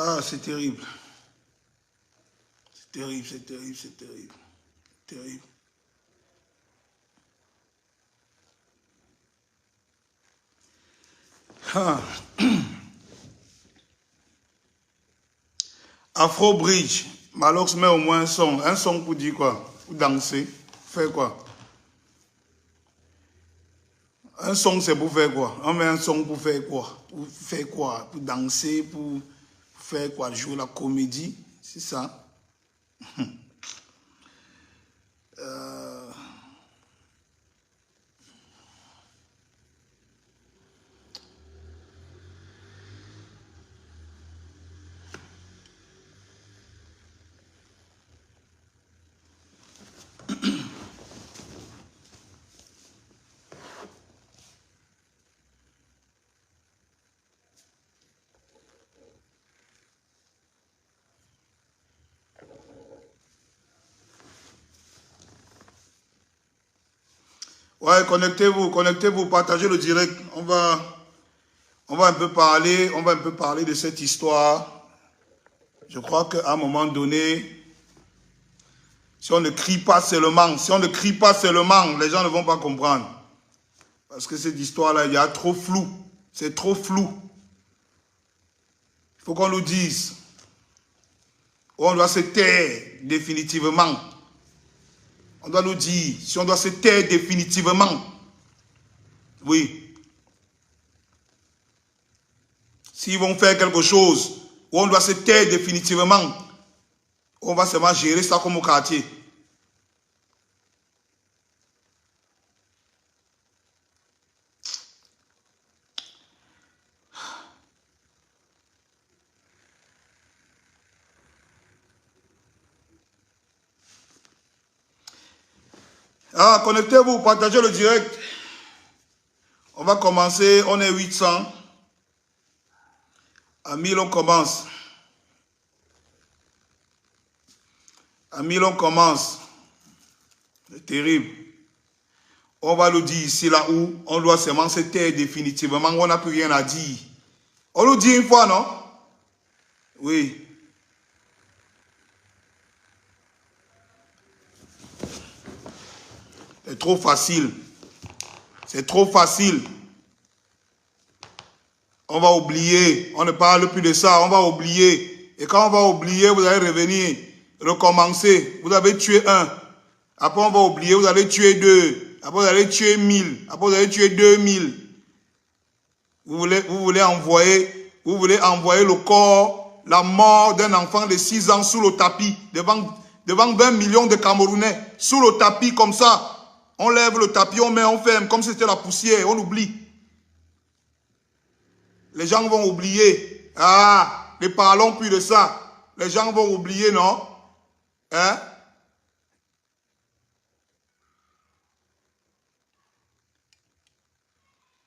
Ah, c'est terrible. C'est terrible, c'est terrible, c'est terrible. Terrible. Ah. Afro Bridge. Malox met au moins un son. Un son pour dire quoi? Pour danser. Faire quoi? Un son, c'est pour faire quoi? On met un son pour faire quoi? Pour faire quoi? Pour danser, pour faire quoi? Jouer la comédie? C'est ça? Ouais, connectez-vous, partagez le direct. On va un peu parler, de cette histoire. Je crois qu'à un moment donné, si on ne crie pas seulement, les gens ne vont pas comprendre. Parce que cette histoire-là, il y a trop flou. C'est trop flou. Il faut qu'on nous dise. On doit se taire définitivement. On doit nous dire si on doit se taire définitivement. Oui. S'ils vont faire quelque chose où on doit se taire définitivement, on va seulement gérer ça comme au quartier. Ah, connectez-vous, partagez le direct. On va commencer, on est 800. À 1000, on commence. À 1000, on commence. C'est terrible. On va le dire ici, là où on doit seulement se taire définitivement. On n'a plus rien à dire. On le dit une fois, non? Oui. C'est trop facile. C'est trop facile. On va oublier. On ne parle plus de ça. On va oublier. Et quand on va oublier, vous allez revenir, recommencer. Vous avez tué un. Après, on va oublier. Vous allez tuer deux. Après, vous allez tuer 1000. Après, vous allez tuer 2000. Vous voulez envoyer le corps, la mort d'un enfant de 6 ans sous le tapis, devant 20 millions de Camerounais, sous le tapis comme ça. On lève le tapis, on met, on ferme, comme si c'était la poussière, on oublie. Les gens vont oublier. Ah, ne parlons plus de ça. Les gens vont oublier, non? Hein?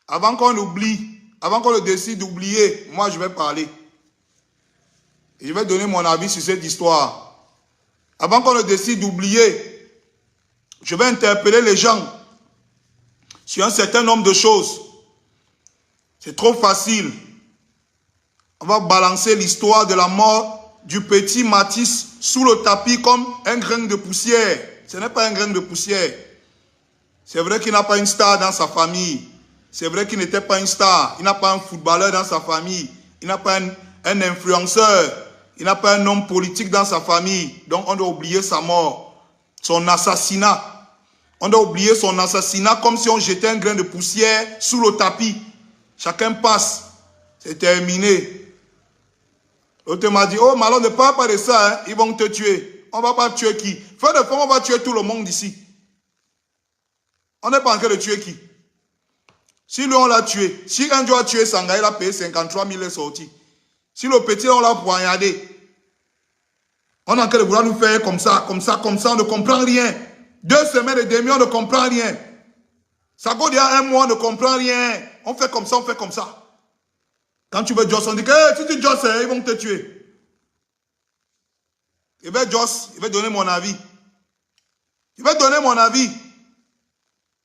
Avant qu'on oublie, avant qu'on décide d'oublier, moi je vais parler. Et je vais donner mon avis sur cette histoire. Avant qu'on décide d'oublier, je vais interpeller les gens sur un certain nombre de choses. C'est trop facile. On va balancer l'histoire de la mort du petit Matisse sous le tapis comme un grain de poussière. Ce n'est pas un grain de poussière. C'est vrai qu'il n'a pas une star dans sa famille. C'est vrai qu'il n'était pas une star. Il n'a pas un footballeur dans sa famille. Il n'a pas un influenceur. Il n'a pas un homme politique dans sa famille. Donc on doit oublier sa mort. Son assassinat. On doit oublier son assassinat comme si on jetait un grain de poussière sous le tapis. Chacun passe. C'est terminé. L'autre m'a dit, oh Malon, ne parle pas de ça, hein. Ils vont te tuer. On ne va pas tuer qui? Fait de forme, on va tuer tout le monde ici. On n'est pas en train de tuer qui? Si lui on l'a tué, si un jour a tué Sanga, il a payé 53 000 et sorti. Si le petit on l'a poignardé, on est en train de vouloir nous faire comme ça, on ne comprend rien. 2 semaines et demie, on ne comprend rien. Ça go il y a 1 mois, on ne comprend rien. On fait comme ça, on fait comme ça. Quand tu veux Joss, on dit que hey, si tu Joss, ils vont te tuer. Et bien Joss, il va donner mon avis. Il va donner mon avis.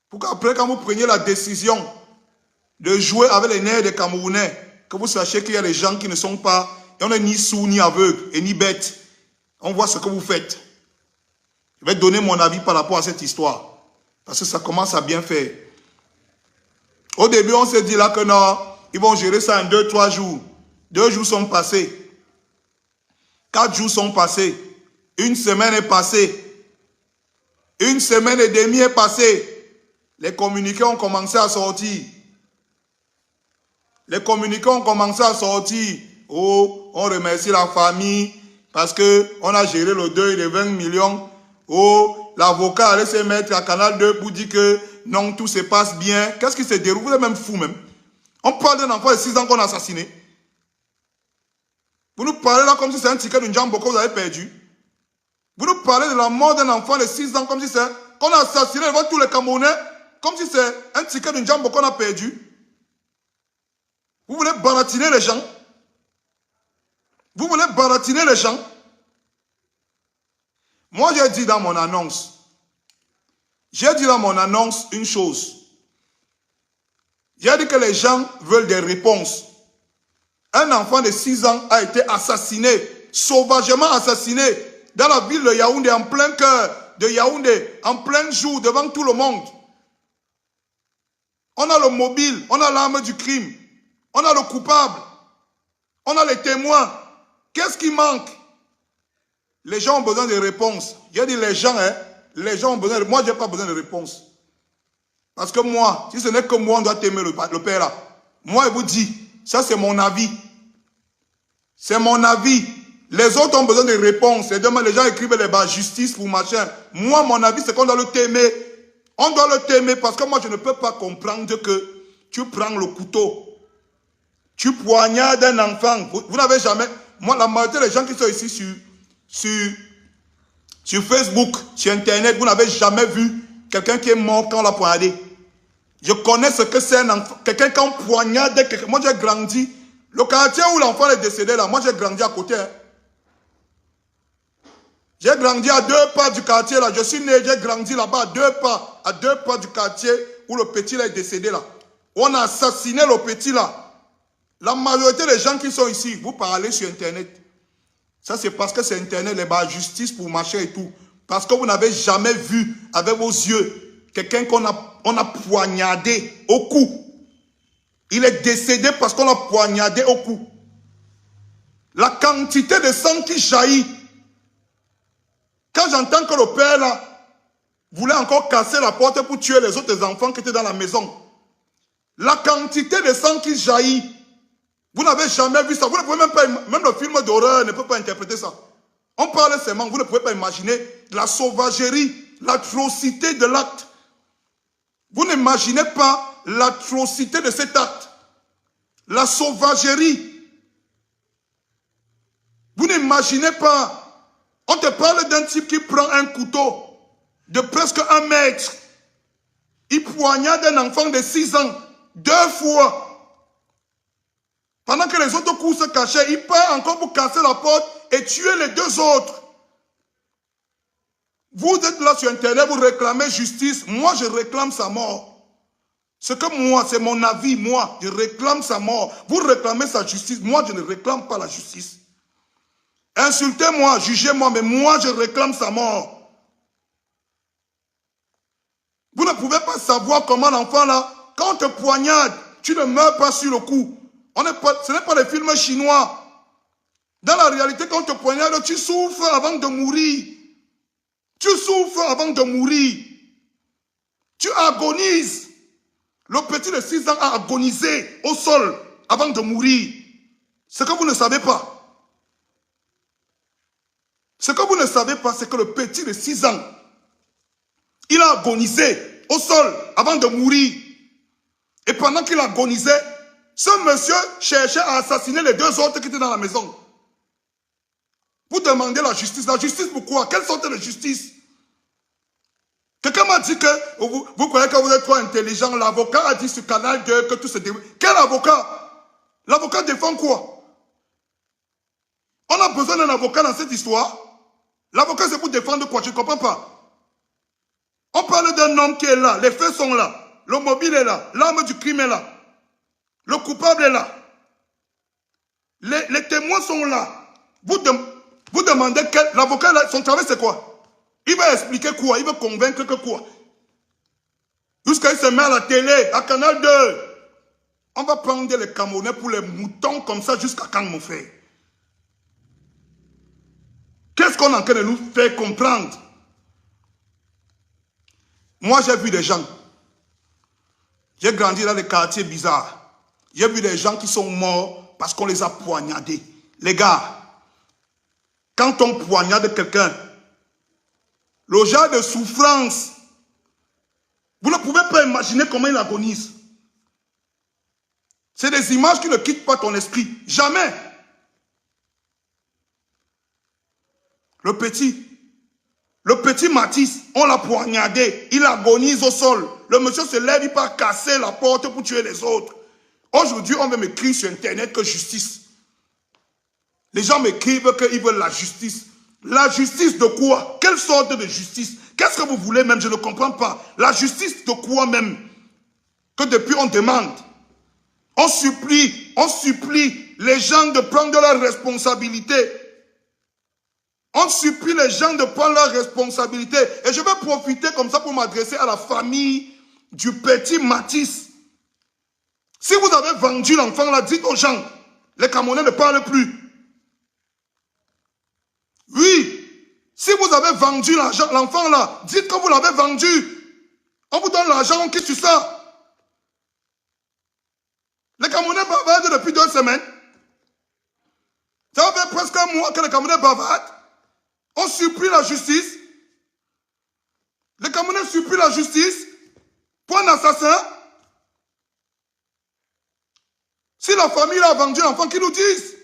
Pour qu'après, quand vous preniez la décision de jouer avec les nerfs des Camerounais, que vous sachiez qu'il y a des gens qui ne sont pas, Et on n'est ni sourd, ni aveugle, et ni bête. On voit ce que vous faites. Je vais donner mon avis par rapport à cette histoire. Parce que ça commence à bien faire. Au début, on s'est dit là que non, ils vont gérer ça en 2-3 jours. 2 jours sont passés. 4 jours sont passés. 1 semaine est passée. 1 semaine et demie est passée. Les communiqués ont commencé à sortir. Les communiqués ont commencé à sortir. Oh, on remercie la famille parce qu'on a géré le deuil de 20 millions. Oh, l'avocat allait se mettre à Canal 2 pour dire que non, tout se passe bien. Qu'est-ce qui se déroule? Vous êtes même fou même. On parle d'un enfant de 6 ans qu'on a assassiné. Vous nous parlez là comme si c'est un ticket d'une jambe que vous avez perdu. Vous nous parlez de la mort d'un enfant de 6 ans comme si c'est qu'on a assassiné devant tous les Camerounais, comme si c'est un ticket d'une jambe qu'on a perdu. Vous voulez baratiner les gens? Vous voulez baratiner les gens? Moi, j'ai dit dans mon annonce, une chose. J'ai dit que les gens veulent des réponses. Un enfant de 6 ans a été assassiné, sauvagement assassiné, dans la ville de Yaoundé, en plein cœur de Yaoundé, en plein jour, devant tout le monde. On a le mobile, on a l'arme du crime, on a le coupable, on a les témoins. Qu'est-ce qui manque? Les gens ont besoin de réponses. J'ai dit les gens ont besoin de... Moi, je n'ai pas besoin de réponses. Parce que moi, si ce n'est que moi, on doit t'aimer le père là. Moi, je vous dis, ça c'est mon avis. C'est mon avis. Les autres ont besoin de réponses. Et demain, les gens écrivent les bas justice pour machin. Moi, mon avis, c'est qu'on doit le t'aimer. On doit le t'aimer parce que moi, je ne peux pas comprendre que tu prends le couteau. Tu poignardes un enfant. Vous n'avez jamais... Moi, la majorité des gens qui sont ici sur Facebook, sur Internet, vous n'avez jamais vu quelqu'un qui est mort quand on l'a poignardé. Je connais ce que c'est un enfant. Quelqu'un qui a poignardé quelqu'un. Moi, j'ai grandi. Le quartier où l'enfant est décédé, là, moi, j'ai grandi à côté. Hein. J'ai grandi à 2 pas du quartier, là. Je suis né, j'ai grandi là-bas à 2 pas du quartier où le petit là, est décédé, là. On a assassiné le petit, là. La majorité des gens qui sont ici, vous parlez sur Internet. Ça, c'est parce que c'est Internet, les bas justice pour marcher et tout. Parce que vous n'avez jamais vu avec vos yeux quelqu'un qu'on a poignardé au cou. Il est décédé parce qu'on l'a poignardé au cou. La quantité de sang qui jaillit. Quand j'entends que le père là voulait encore casser la porte pour tuer les autres enfants qui étaient dans la maison. La quantité de sang qui jaillit. Vous n'avez jamais vu ça. Vous ne pouvez même pas, même le film d'horreur ne peut pas interpréter ça. On parle seulement, vous ne pouvez pas imaginer la sauvagerie, l'atrocité de l'acte. Vous n'imaginez pas l'atrocité de cet acte. La sauvagerie. Vous n'imaginez pas. On te parle d'un type qui prend un couteau de presque 1 mètre. Il poignarde un enfant de 6 ans 2 fois. Pendant que les autres coups se cachaient, il part encore pour casser la porte et tuer les 2 autres. Vous êtes là sur Internet, vous réclamez justice. Moi, je réclame sa mort. Ce que moi, c'est mon avis, moi, je réclame sa mort. Vous réclamez sa justice. Moi, je ne réclame pas la justice. Insultez-moi, jugez-moi, mais moi, je réclame sa mort. Vous ne pouvez pas savoir comment l'enfant là, quand on te poignarde, tu ne meurs pas sur le coup. Ce n'est pas des films chinois. Dans la réalité, quand on te poignarde, tu souffres avant de mourir. Tu souffres avant de mourir. Tu agonises. Le petit de 6 ans a agonisé au sol avant de mourir. Ce que vous ne savez pas. Ce que vous ne savez pas, c'est que le petit de 6 ans, il a agonisé au sol avant de mourir. Et pendant qu'il agonisait, ce monsieur cherchait à assassiner les 2 autres qui étaient dans la maison. Vous demandez la justice. La justice pourquoi? Quelle sorte de justice? Quelqu'un m'a dit que vous croyez que vous êtes trop intelligent. L'avocat a dit sur Canal 2 que tout se déroule. Quel avocat? L'avocat défend quoi? On a besoin d'un avocat dans cette histoire. L'avocat c'est pour défendre quoi? Je ne comprends pas. On parle d'un homme qui est là. Les faits sont là. Le mobile est là. L'arme du crime est là. Le coupable est là. Les témoins sont là. Vous demandez l'avocat, son travail c'est quoi? Il va expliquer quoi? Il va convaincre que quoi? Jusqu'à il se met à la télé, à Canal 2. On va prendre les Camerounais pour les moutons comme ça jusqu'à quand, mon frère? Qu'est-ce qu'on est en train de nous faire comprendre? Moi, j'ai vu des gens. J'ai grandi dans des quartiers bizarres. J'ai vu des gens qui sont morts parce qu'on les a poignardés. Les gars, quand on poignarde quelqu'un, le genre de souffrance, vous ne pouvez pas imaginer comment il agonise. C'est des images qui ne quittent pas ton esprit. Jamais. Le petit Matisse, on l'a poignardé. Il agonise au sol. Le monsieur se lève, il part casser la porte pour tuer les autres. Aujourd'hui, on veut m'écrire sur Internet que justice. Les gens m'écrivent qu'ils veulent la justice. La justice de quoi? Quelle sorte de justice? Qu'est-ce que vous voulez même? Je ne comprends pas. La justice de quoi même? Que depuis on demande. On supplie les gens de prendre leurs responsabilités. On supplie les gens de prendre leurs responsabilités. Et je vais profiter comme ça pour m'adresser à la famille du petit Matisse. Si vous avez vendu l'enfant là, dites aux gens, les Camerounais ne parlent plus. Oui, si vous avez vendu l'enfant là, dites que vous l'avez vendu. On vous donne l'argent, on quitte sur ça. Les Camerounais bavardent depuis 2 semaines. Ça fait presque un mois que les Camerounais bavardent. On supplie la justice. Les Camerounais supplient la justice pour un assassin. Si la famille a vendu l'enfant, qu'ils nous disent.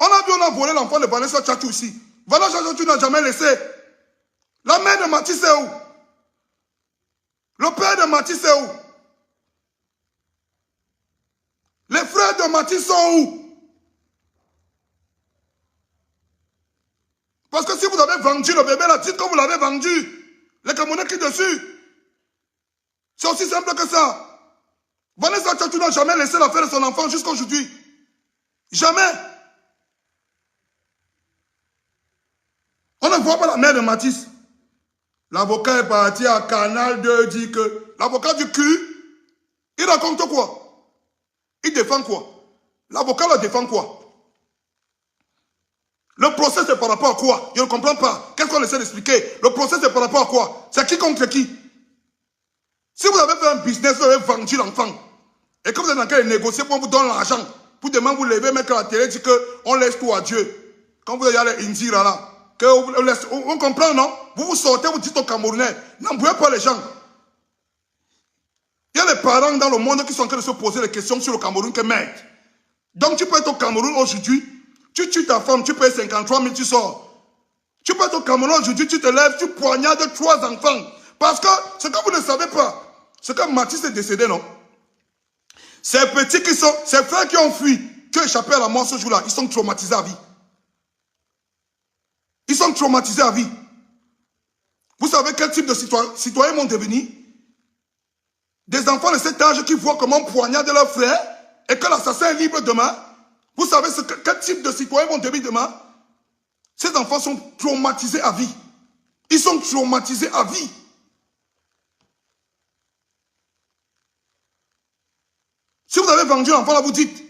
On a vu, on a volé l'enfant de Vanessa Tchatchou ici. Vanessa Tchatchou n'a jamais laissé. La mère de Matisse est où? Le père de Matisse est où? Les frères de Matisse sont où? Parce que si vous avez vendu le bébé, là, dites que vous l'avez vendu. Les Camerounais crient dessus. C'est aussi simple que ça. Vanessa Tchatchou n'a jamais laissé l'affaire de son enfant jusqu'à aujourd'hui. Jamais. On ne voit pas la mère de Matisse. L'avocat est parti à Canal 2, dit que l'avocat du cul, il raconte quoi? Il défend quoi? L'avocat le défend quoi? Le procès c'est par rapport à quoi? Je ne comprends pas. Qu'est-ce qu'on essaie d'expliquer? Le procès c'est par rapport à quoi? C'est qui contre qui? Si vous avez fait un business, vous avez vendu l'enfant, et que vous êtes en train de négocier pour vous donner l'argent, pour demain vous lever, mettre à la télé, dire qu'on laisse tout à Dieu. Quand vous allez les Indira là, on comprend, non? Vous vous sortez, vous dites aux Camerounais, n'embrouillez pas les gens. Il y a des parents dans le monde qui sont en train de se poser des questions sur le Cameroun que merde. Donc tu peux être au Cameroun aujourd'hui, tu tues ta femme, tu payes 53 000, tu sors. Tu peux être au Cameroun aujourd'hui, tu te lèves, tu poignardes 3 enfants. Parce que ce que vous ne savez pas, c'est que Matisse est décédé, non? Ces petits qui sont, ces frères qui ont fui, qui ont échappé à la mort ce jour-là, ils sont traumatisés à vie. Ils sont traumatisés à vie. Vous savez quel type de citoyens vont devenir? Des enfants de cet âge qui voient comment on poignarde leurs frères et que l'assassin est libre demain. Vous savez quel type de citoyens vont devenir demain? Ces enfants sont traumatisés à vie. Ils sont traumatisés à vie. Si vous avez vendu l'enfant là, vous dites.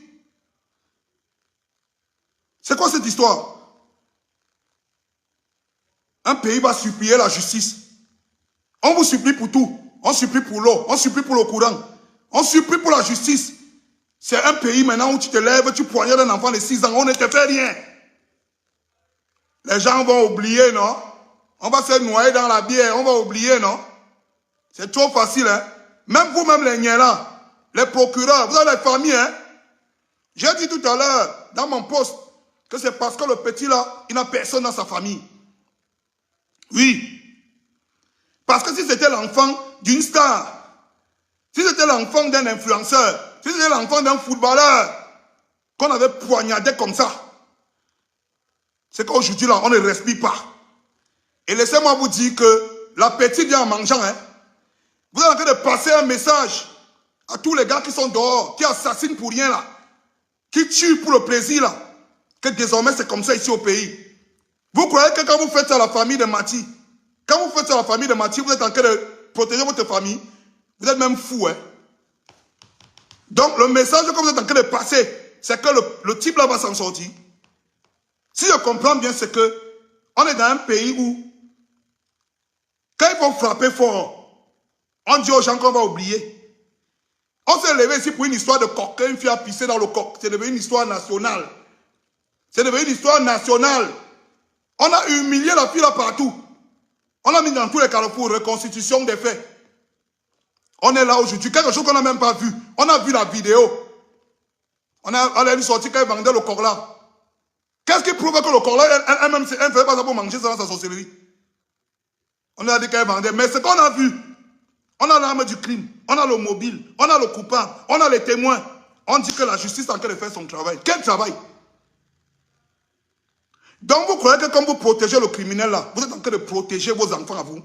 C'est quoi cette histoire? Un pays va supplier la justice. On vous supplie pour tout. On supplie pour l'eau, on supplie pour le courant. On supplie pour la justice. C'est un pays maintenant où tu te lèves, tu poignardes un enfant de 6 ans, on ne te fait rien. Les gens vont oublier, non? On va se noyer dans la bière, on va oublier, non? C'est trop facile, hein? Même vous-même les Niélas, les procureurs, vous avez les familles, hein? J'ai dit tout à l'heure, dans mon poste, que c'est parce que le petit là, il n'a personne dans sa famille. Oui. Parce que si c'était l'enfant d'une star, si c'était l'enfant d'un influenceur, si c'était l'enfant d'un footballeur, qu'on avait poignardé comme ça, c'est qu'aujourd'hui là, on ne respire pas. Et laissez-moi vous dire que l'appétit vient en mangeant. Hein. Vous êtes en train de passer un message À tous les gars qui sont dehors, qui assassinent pour rien là, qui tuent pour le plaisir là, que désormais c'est comme ça ici au pays. Vous croyez que quand vous faites ça à la famille de Mati, quand vous faites ça à la famille de Mati, vous êtes en train de protéger votre famille, vous êtes même fou, hein. Donc le message que vous êtes en train de passer, c'est que le type là va s'en sortir. Si je comprends bien, c'est que on est dans un pays où, quand il faut frapper fort, on dit aux gens qu'on va oublier. On s'est levé ici pour une histoire de coquin, une fille a pissé dans le coq. C'est devenu une histoire nationale. C'est devenu une histoire nationale. On a humilié la fille là partout. On l'a mis dans tous les carrefours, reconstitution des faits. On est là aujourd'hui, quelque chose qu'on n'a même pas vu. On a vu la vidéo. On a sorti quand elle vendait le coq là. Qu'est-ce qui prouve que le coq là, elle-même, elle ne faisait pas ça pour manger ça dans sa sorcellerie. On a dit qu'elle vendait. Mais ce qu'on a vu, on a l'arme du crime, on a le mobile, on a le coupable, on a les témoins. On dit que la justice est en train de faire son travail. Quel travail? Donc vous croyez que quand vous protégez le criminel là, vous êtes en train de protéger vos enfants à vous?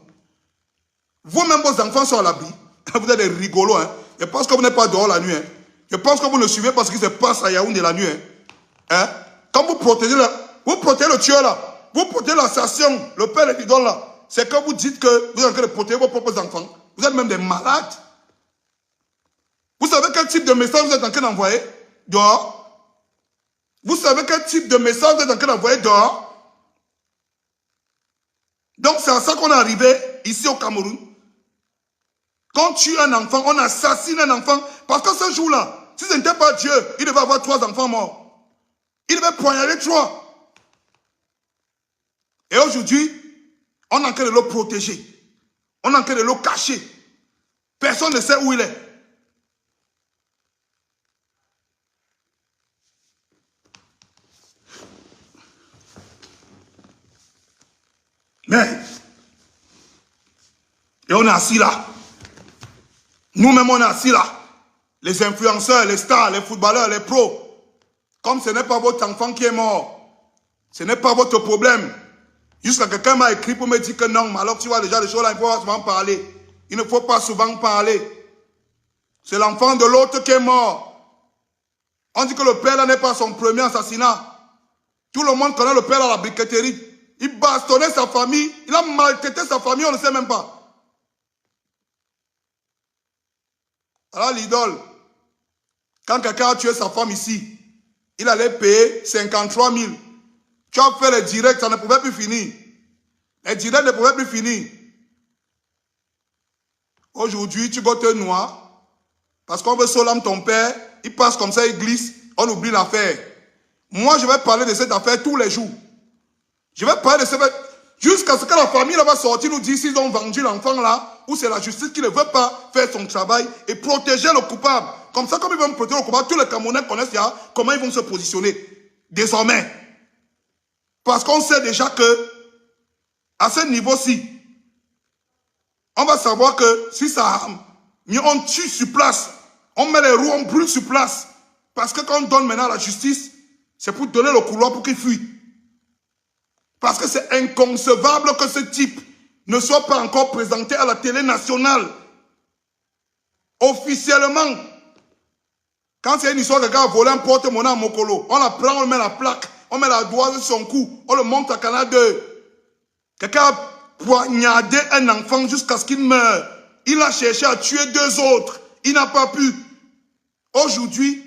Vous-même, vos enfants sont à l'abri. Vous êtes des rigolos, hein. Je pense que vous n'êtes pas dehors la nuit, hein. Je pense que vous ne suivez pas ce qui se passe à Yaoundé la nuit, hein. Quand vous protégez le tueur là, vous protégez l'assassin, le père et l'idole là, c'est que vous dites que vous êtes en train de protéger vos propres enfants. Vous êtes même des malades. Vous savez quel type de message vous êtes en train d'envoyer dehors? Vous savez quel type de message vous êtes en train d'envoyer dehors? Donc c'est à ça qu'on est arrivé ici au Cameroun. Quand on tue un enfant, on assassine un enfant. Parce que ce jour-là, si ce n'était pas Dieu, il devait avoir 3 enfants morts. Il devait poignarder 3. Et aujourd'hui, on est en train de le protéger. On est en train de le cacher. Personne ne sait où il est. Mais, et on est assis là. Nous-mêmes, on est assis là. Les influenceurs, les stars, les footballeurs, les pros. Comme ce n'est pas votre enfant qui est mort. Ce n'est pas votre problème. Jusqu'à quelqu'un m'a écrit pour me dire que non, mais alors tu vois déjà les choses là, il ne faut pas souvent parler. Il ne faut pas souvent parler. C'est l'enfant de l'autre qui est mort. On dit que le père là n'est pas son premier assassinat. Tout le monde connaît le père à la briqueterie. Il bastonnait sa famille, il a maltraité sa famille, on ne sait même pas. Alors l'idole, quand quelqu'un a tué sa femme ici, il allait payer 53 000. Tu as fait les directs, ça ne pouvait plus finir. Les directs ne pouvaient plus finir. Aujourd'hui, tu vas te noir. Parce qu'on veut solam ton père. Il passe comme ça, il glisse. On oublie l'affaire. Moi, je vais parler de cette affaire tous les jours. Je vais parler de cette affaire. Jusqu'à ce que la famille là va sortir, nous dire s'ils ont vendu l'enfant là, ou c'est la justice qui ne veut pas faire son travail et protéger le coupable. Comme ça, comme ils vont protéger le coupable, tous les Camerounais connaissent comment ils vont se positionner. Désormais. Parce qu'on sait déjà que, à ce niveau-ci, on va savoir que si ça on tue sur place, on met les roues, on brûle sur place. Parce que quand on donne maintenant la justice, c'est pour donner le couloir pour qu'il fuit. Parce que c'est inconcevable que ce type ne soit pas encore présenté à la télé nationale. Officiellement. Quand c'est une histoire de gars a volé un porte-monnaie à Mokolo, on la prend, on met la plaque, on met la doigt sur son cou, on le monte à Canal 2. Quelqu'un a poignardé un enfant jusqu'à ce qu'il meure. Il a cherché à tuer 2 autres. Il n'a pas pu. Aujourd'hui,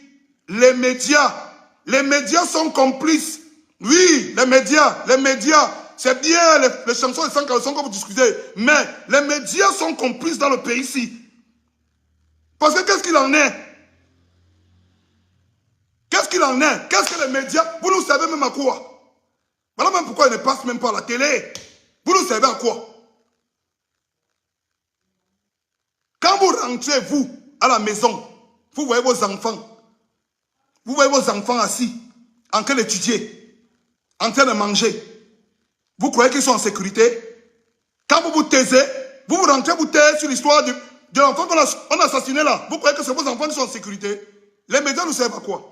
les médias sont complices. Oui, les médias, c'est bien les chansons et sans caleçon que vous discutez, mais les médias sont complices dans le pays-ci. Parce que qu'est-ce qu'il en est? Qu'est-ce qu'il en est? Qu'est-ce que les médias, vous nous savez même à quoi? Voilà même pourquoi ils ne passent même pas à la télé. Vous nous savez à quoi? Quand vous rentrez, vous, à la maison, vous voyez vos enfants. Vous voyez vos enfants assis, en train d'étudier, en train de manger. Vous croyez qu'ils sont en sécurité? Quand vous vous taisez, vous rentrez, vous taisez sur l'histoire de l'enfant qu'on a assassiné là. Vous croyez que c'est vos enfants qui sont en sécurité? Les médias ne savent pas quoi.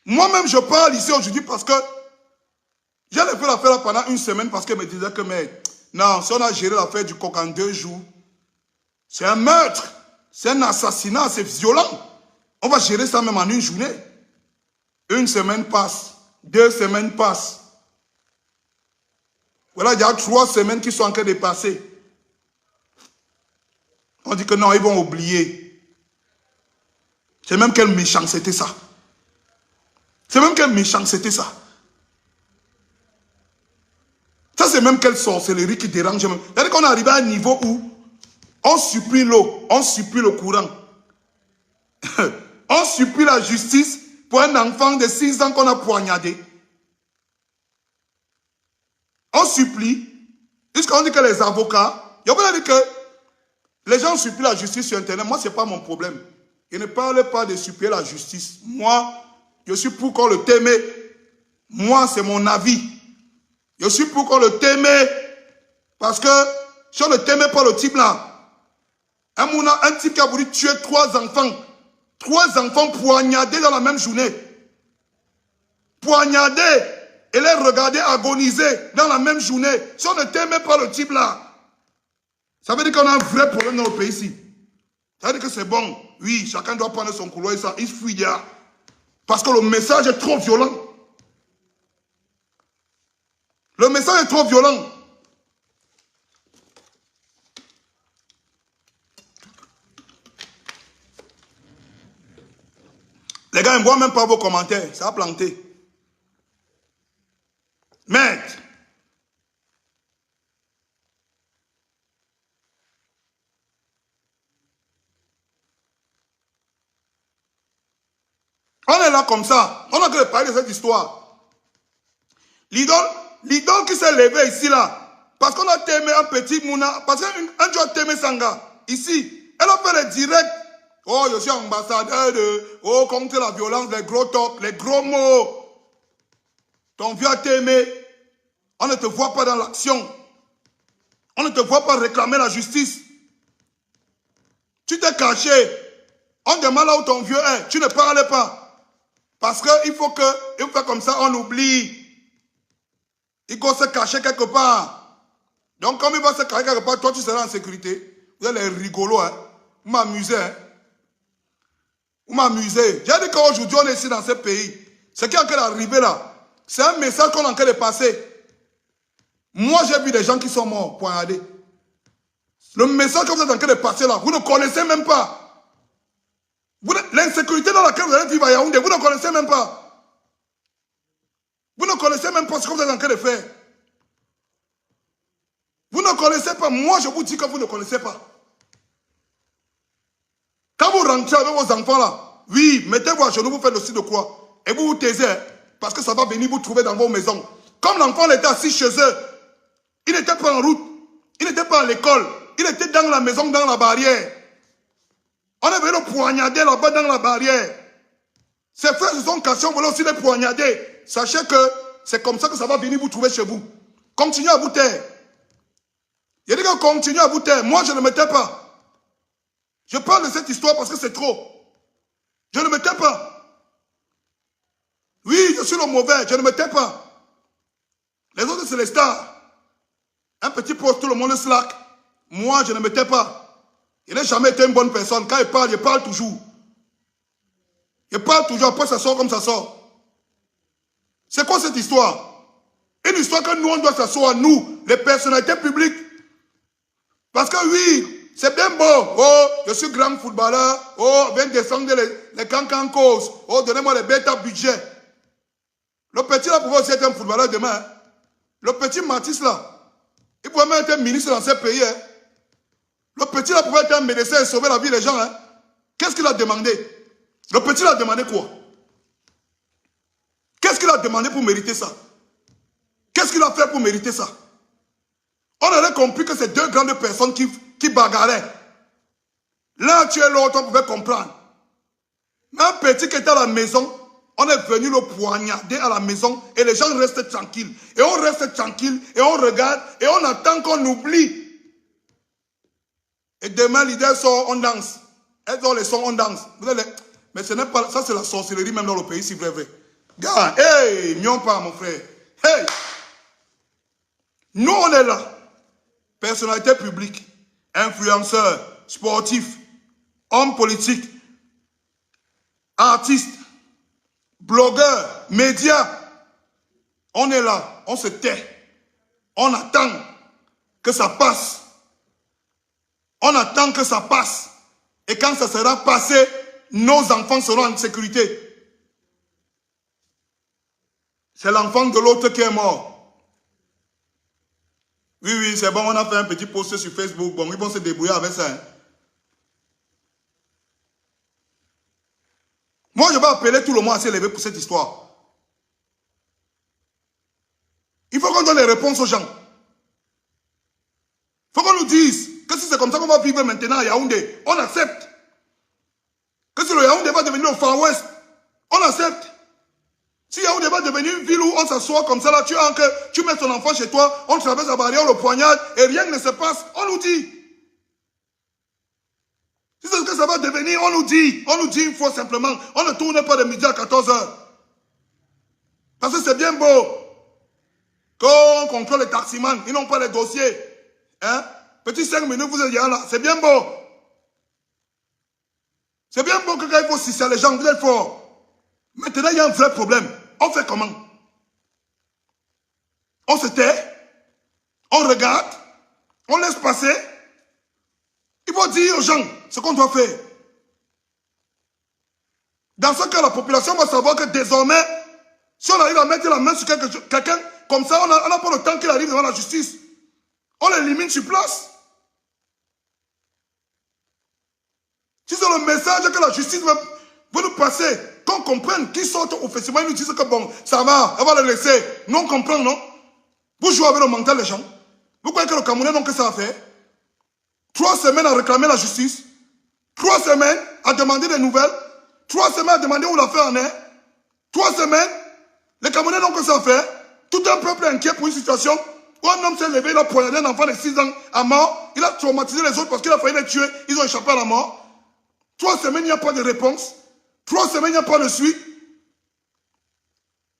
Moi-même, je parle ici aujourd'hui parce que j'allais faire l'affaire là pendant 1 semaine parce qu'elle me disait que, mais non, si on a géré l'affaire du coq en 2 jours, C'est un meurtre. C'est un assassinat. C'est violent. On va gérer ça même en une journée. Une semaine passe. 2 semaines passent. Voilà, il y a 3 semaines qui sont en train de passer. On dit que non, ils vont oublier. C'est même quel méchant c'était ça. C'est même quel méchant c'était ça. Ça, c'est même quelle sorcellerie qui dérange. C'est-à-dire qu'on est arrivé à un niveau où on supplie l'eau, on supplie le courant. On supplie la justice pour un enfant de 6 ans qu'on a poignardé. On supplie, puisqu'on dit que les avocats, il y a dit que les gens supplient la justice sur Internet. Moi, ce n'est pas mon problème. Je ne parle pas de supplier la justice. Moi, je suis pour qu'on le t'aime. Moi, c'est mon avis. Je suis pour qu'on le t'aime. Parce que si on ne t'aimait pas le type là, un type qui a voulu tuer 3 enfants. 3 enfants poignardés dans la même journée. Poignardés et les regarder agoniser dans la même journée. Si on ne t'aimait pas le type là, ça veut dire qu'on a un vrai problème dans le pays ici. Ça veut dire que c'est bon. Oui, chacun doit prendre son couloir et ça, il fuit déjà. Parce que le message est trop violent. Le message est trop violent. Les gars, ils ne voient même pas vos commentaires. Ça a planté. Merde. On est là comme ça. On a que parler de cette histoire. L'idole qui s'est levé ici là. Parce qu'on a témé un petit Mouna. Parce qu'un jour a témé Sanga. Ici. Elle a fait le direct. Oh, je suis ambassadeur de... Oh, contre la violence, les gros talks, les gros mots. Ton vieux a témé. On ne te voit pas dans l'action. On ne te voit pas réclamer la justice. Tu t'es caché. On demande là où ton vieux est. Tu ne parles pas. Parce qu'il faut que comme ça, on oublie. Il faut se cacher quelque part. Donc, comme il va se cacher quelque part, toi, tu seras en sécurité. Vous êtes les rigolos, hein. Vous m'amusez, hein. Vous m'amusez. J'ai dit qu'aujourd'hui, on est ici dans ce pays. Ce qui est en train d'arriver là, c'est un message qu'on est en train de passer. Moi, j'ai vu des gens qui sont morts, poignardés. Le message que vous êtes en train de passer là, vous ne connaissez même pas. L'insécurité dans laquelle vous allez vivre à Yaoundé, vous ne connaissez même pas. Vous ne connaissez même pas ce que vous êtes en train de faire. Vous ne connaissez pas. Moi, je vous dis que vous ne connaissez pas. Quand vous rentrez avec vos enfants là, oui, mettez-vous à genoux, vous faites le signe de croix. Et vous vous taisez, parce que ça va venir vous trouver dans vos maisons. Comme l'enfant était assis chez eux, il n'était pas en route, il n'était pas à l'école, il était dans la maison, dans la barrière. On est venu le poignarder là-bas dans la barrière. Ses frères se sont cachés, on voulait aussi les poignarder. Sachez que c'est comme ça que ça va venir vous trouver chez vous. Continuez à vous taire. Il dit que continuez à vous taire. Moi, je ne me tais pas. Je parle de cette histoire parce que c'est trop. Je ne me tais pas. Oui, je suis le mauvais, je ne me tais pas. Les autres, c'est les stars. Un petit poste, tout le monde slack. Moi, je ne me tais pas. Il n'a jamais été une bonne personne. Quand il parle toujours. Il parle toujours, après ça sort comme ça sort. C'est quoi cette histoire? Une histoire que nous, on doit s'asseoir, nous, les personnalités publiques. Parce que oui, c'est bien beau. Oh, je suis grand footballeur. Oh, viens descendre les cancans cause. Oh, donnez-moi les bêta budget. Le petit là pouvait aussi être un footballeur demain. Hein. Le petit Matisse là, il pouvait même être ministre dans ce pays. Hein. Le petit là pouvait être un médecin et sauver la vie des gens. Hein. Qu'est-ce qu'il a demandé? Le petit a demandé quoi? Qu'est-ce qu'il a demandé pour mériter ça? Qu'est-ce qu'il a fait pour mériter ça? On aurait compris que c'est 2 grandes personnes qui bagarraient. L'un tuait l'autre, on pouvait comprendre. Mais un petit qui était à la maison, on est venu le poignarder à la maison et les gens restent tranquilles. Et on reste tranquille et on regarde et on attend qu'on oublie. Et demain, l'idée sort, on danse. Elles ont les sons, on danse. Mais ce n'est pas ça, c'est la sorcellerie même dans le pays, si vrai. Gars, hey, n'y pas, mon frère. Hey! Nous, on est là. Personnalité publique, influenceurs, sportifs, hommes politiques, artistes, blogueurs, médias, on est là, on se tait, on attend que ça passe. On attend que ça passe. Et quand ça sera passé, nos enfants seront en sécurité. C'est l'enfant de l'autre qui est mort. Oui, oui, c'est bon, on a fait un petit post sur Facebook. Bon, ils vont se débrouiller avec ça. Hein. Moi, je vais appeler tout le monde à s'élever pour cette histoire. Il faut qu'on donne les réponses aux gens. Il faut qu'on nous dise que si c'est comme ça qu'on va vivre maintenant à Yaoundé, on accepte. Que si le Yaoundé va devenir le Far West, on accepte. Si Yaoundé va devenir une ville où on s'assoit comme ça, là, tu mets ton enfant chez toi, on traverse la barrière, on le poignarde, et rien ne se passe, on nous dit. Si c'est ce que ça va devenir, on nous dit une fois simplement, on ne tourne pas de midi à 14 h. Parce que c'est bien beau qu'on contrôle les taximans, ils n'ont pas les dossiers. Hein? Petit 5 minutes, vous êtes là, c'est bien beau. C'est bien beau que quand il faut sucer les gens, vous êtes fort. Maintenant, il y a un vrai problème. On fait comment? On se tait, on regarde, on laisse passer. Il faut dire aux gens ce qu'on doit faire. Dans ce cas, la population va savoir que désormais, si on arrive à mettre la main sur quelqu'un, comme ça, on n'a pas le temps qu'il arrive devant la justice. On l'élimine sur place. Si c'est le message que la justice veut nous passer, qu'on comprenne, qu'ils sortent au festival, ils nous disent que bon, ça va, on va le laisser. Nous, on comprend, non? Vous jouez avec le mental des gens. Vous croyez que le Camerounais n'ont que ça à faire? 3 semaines à réclamer la justice. 3 semaines à demander des nouvelles. 3 semaines à demander où l'affaire en est. 3 semaines, les Camerounais n'ont que ça à faire. Tout un peuple est inquiet pour une situation où un homme s'est levé, il a poignardé un enfant de 6 ans à mort. Il a traumatisé les autres parce qu'il a failli les tuer. Ils ont échappé à la mort. 3 semaines, il n'y a pas de réponse. 3 semaines, il n'y a pas de suite.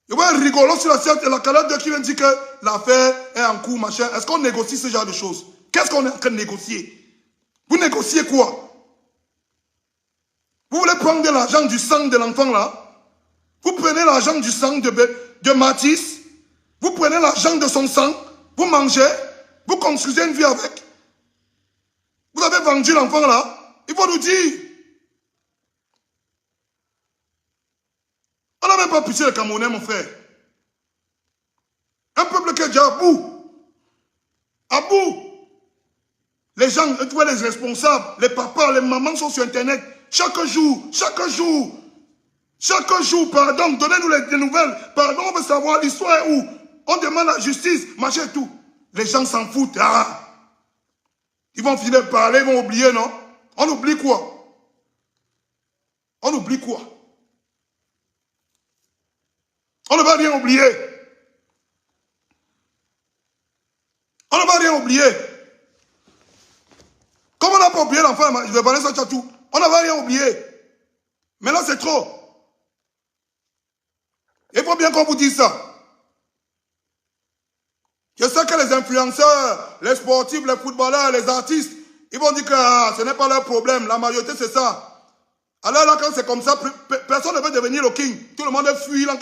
Il y a un rigolo sur la scène et la calade qui vient dire que l'affaire est en cours, machin. Est-ce qu'on négocie ce genre de choses? Qu'est-ce qu'on est en train de négocier? Vous négociez quoi? Vous voulez prendre de l'argent du sang de l'enfant là? Vous prenez l'argent du sang de Mathis. Vous prenez l'argent de son sang. Vous mangez. Vous construisez une vie avec. Vous avez vendu l'enfant là. Il faut nous dire. On n'a même pas pitié les Camerounais, mon frère. Un peuple qui est déjà à bout. À bout. Les gens, tu vois, les responsables, les papas, les mamans sont sur Internet. Chaque jour, pardon, donnez-nous des nouvelles. Pardon, on veut savoir l'histoire est où. On demande la justice, machin et tout. Les gens s'en foutent. Ah. Ils vont finir par parler, ils vont oublier, non? On oublie quoi? On oublie quoi? On ne va rien oublier. On ne va rien oublier. Comme on n'a pas oublié l'enfant, je vais parler ça tout. On n'a rien oublié. Mais là, c'est trop. Il faut bien qu'on vous dise ça. Je sais que les influenceurs, les sportifs, les footballeurs, les artistes, ils vont dire que ce n'est pas leur problème. La majorité, c'est ça. Alors là, quand c'est comme ça, personne ne veut devenir le king. Tout le monde fuit là,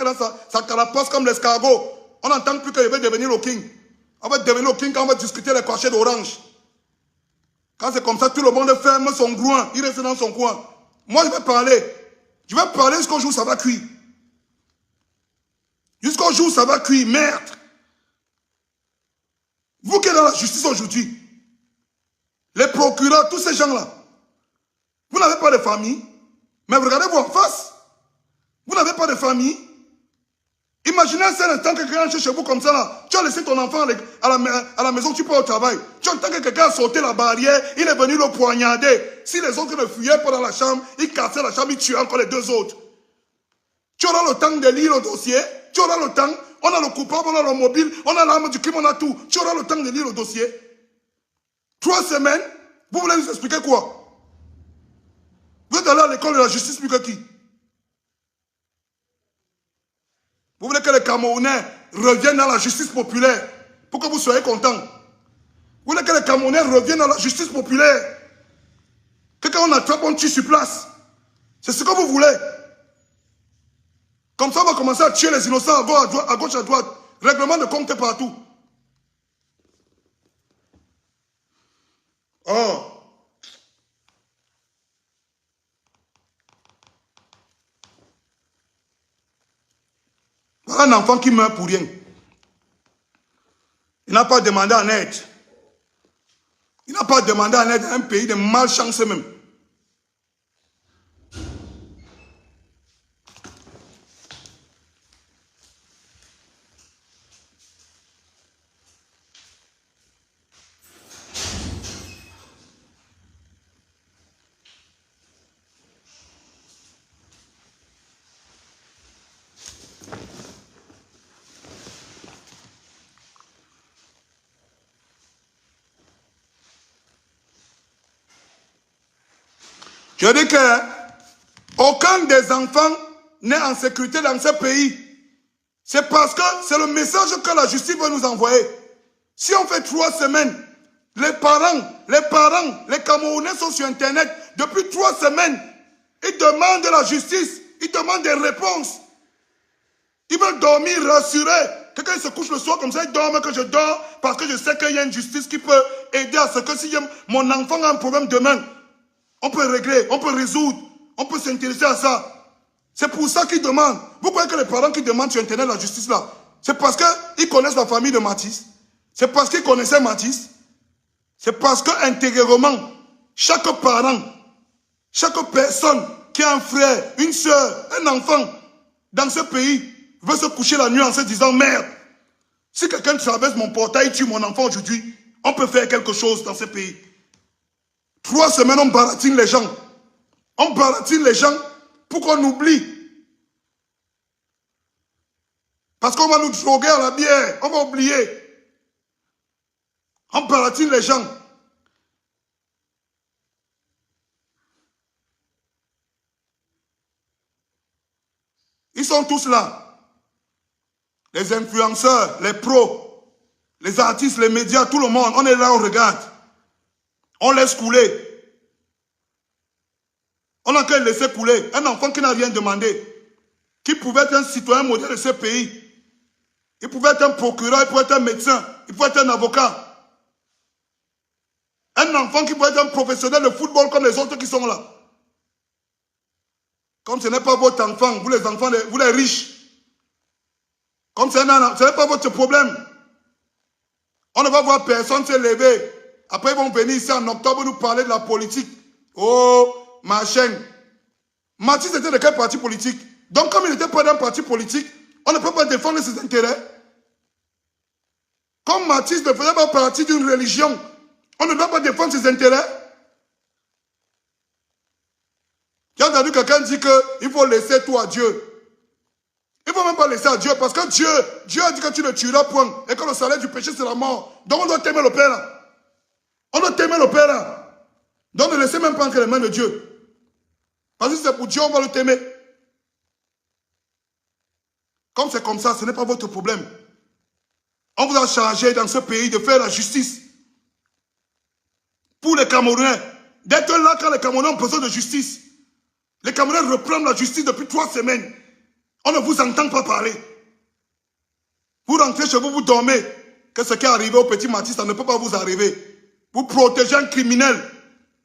ça carapace comme l'escargot. On n'entend plus qu'il veut devenir le king. On va devenir le king quand on va discuter les crochets d'orange. Quand c'est comme ça, tout le monde ferme son groin. Il reste dans son coin. Moi, je vais parler. Je vais parler jusqu'au jour où ça va cuire. Jusqu'au jour où ça va cuire. Merde. Vous qui êtes dans la justice aujourd'hui, les procureurs, tous ces gens-là, vous n'avez pas de famille, mais regardez-vous en face. Vous n'avez pas de famille. Imaginez un seul instant que quelqu'un est chez vous comme ça là. Tu as laissé ton enfant à la maison, tu pars au travail. Tu entends que quelqu'un a sauté la barrière, il est venu le poignarder. Si les autres ne fuyaient pas dans la chambre, il cassait la chambre, il tuait encore les 2 autres. Tu auras le temps de lire le dossier, tu auras le temps, on a le coupable, on a le mobile, on a l'arme du crime, on a tout. Tu auras le temps de lire le dossier. 3 semaines, vous voulez nous expliquer quoi? Vous êtes allé à l'école de la justice plus que qui? Vous voulez que les Camerounais reviennent dans la justice populaire pour que vous soyez contents. Vous voulez que les Camerounais reviennent dans la justice populaire. Que quand on attrape, on tue sur place. C'est ce que vous voulez. Comme ça, on va commencer à tuer les innocents à gauche, à droite. Règlement de compte partout. Oh. Voilà un enfant qui meurt pour rien. Il n'a pas demandé en aide. Il n'a pas demandé en aide à un pays de malchance même. Je dis que aucun des enfants n'est en sécurité dans ce pays. C'est parce que c'est le message que la justice veut nous envoyer. Si on fait 3 semaines, les parents, les Camerounais sont sur Internet depuis 3 semaines. Ils demandent de la justice, ils demandent des réponses. Ils veulent dormir rassurés. Quelqu'un se couche le soir comme ça, il dort, que je dors parce que je sais qu'il y a une justice qui peut aider à ce que si mon enfant a un problème demain, on peut régler, on peut résoudre, on peut s'intéresser à ça. C'est pour ça qu'ils demandent. Vous croyez que les parents qui demandent sur Internet la justice là, c'est parce qu'ils connaissent la famille de Mathis. C'est parce qu'ils connaissaient Mathis. C'est parce que intérieurement, chaque parent, chaque personne qui a un frère, une soeur, un enfant dans ce pays veut se coucher la nuit en se disant merde, si quelqu'un traverse mon portail et tue mon enfant aujourd'hui, on peut faire quelque chose dans ce pays. 3 semaines, on baratine les gens. On baratine les gens pour qu'on oublie. Parce qu'on va nous droguer à la bière. On va oublier. On baratine les gens. Ils sont tous là. Les influenceurs, les pros, les artistes, les médias, tout le monde. On est là, on regarde. On laisse couler. On a qu'à laisser couler. Un enfant qui n'a rien demandé, qui pouvait être un citoyen modèle de ce pays. Il pouvait être un procureur, il pouvait être un médecin, il pouvait être un avocat. Un enfant qui pouvait être un professionnel de football comme les autres qui sont là. Comme ce n'est pas votre enfant, vous les enfants, vous les riches. Comme ce n'est pas votre problème. On ne va voir personne se lever. Après, ils vont venir ici en octobre nous parler de la politique. Oh, machin. Mathis était de quel parti politique? Donc, comme il n'était pas d'un parti politique, on ne peut pas défendre ses intérêts. Comme Mathis ne faisait pas partie d'une religion, on ne doit pas défendre ses intérêts. J'ai entendu quelqu'un dire qu'il faut laisser tout à Dieu. Il ne faut même pas laisser à Dieu parce que Dieu a dit que tu ne tueras point et que le salaire du péché c'est la mort. Donc on doit t'aimer le Père. On doit t'aimer le Père. Donc ne laissez même pas entre les mains de Dieu. Parce que si c'est pour Dieu, on va le t'aimer. Comme c'est comme ça, ce n'est pas votre problème. On vous a chargé dans ce pays de faire la justice. Pour les Camerounais. D'être là quand les Camerounais ont besoin de justice. Les Camerounais reprennent la justice depuis 3 semaines. On ne vous entend pas parler. Vous rentrez chez vous, vous dormez. Que ce qui est arrivé au petit Mathis, ça ne peut pas vous arriver. Vous protégez un criminel.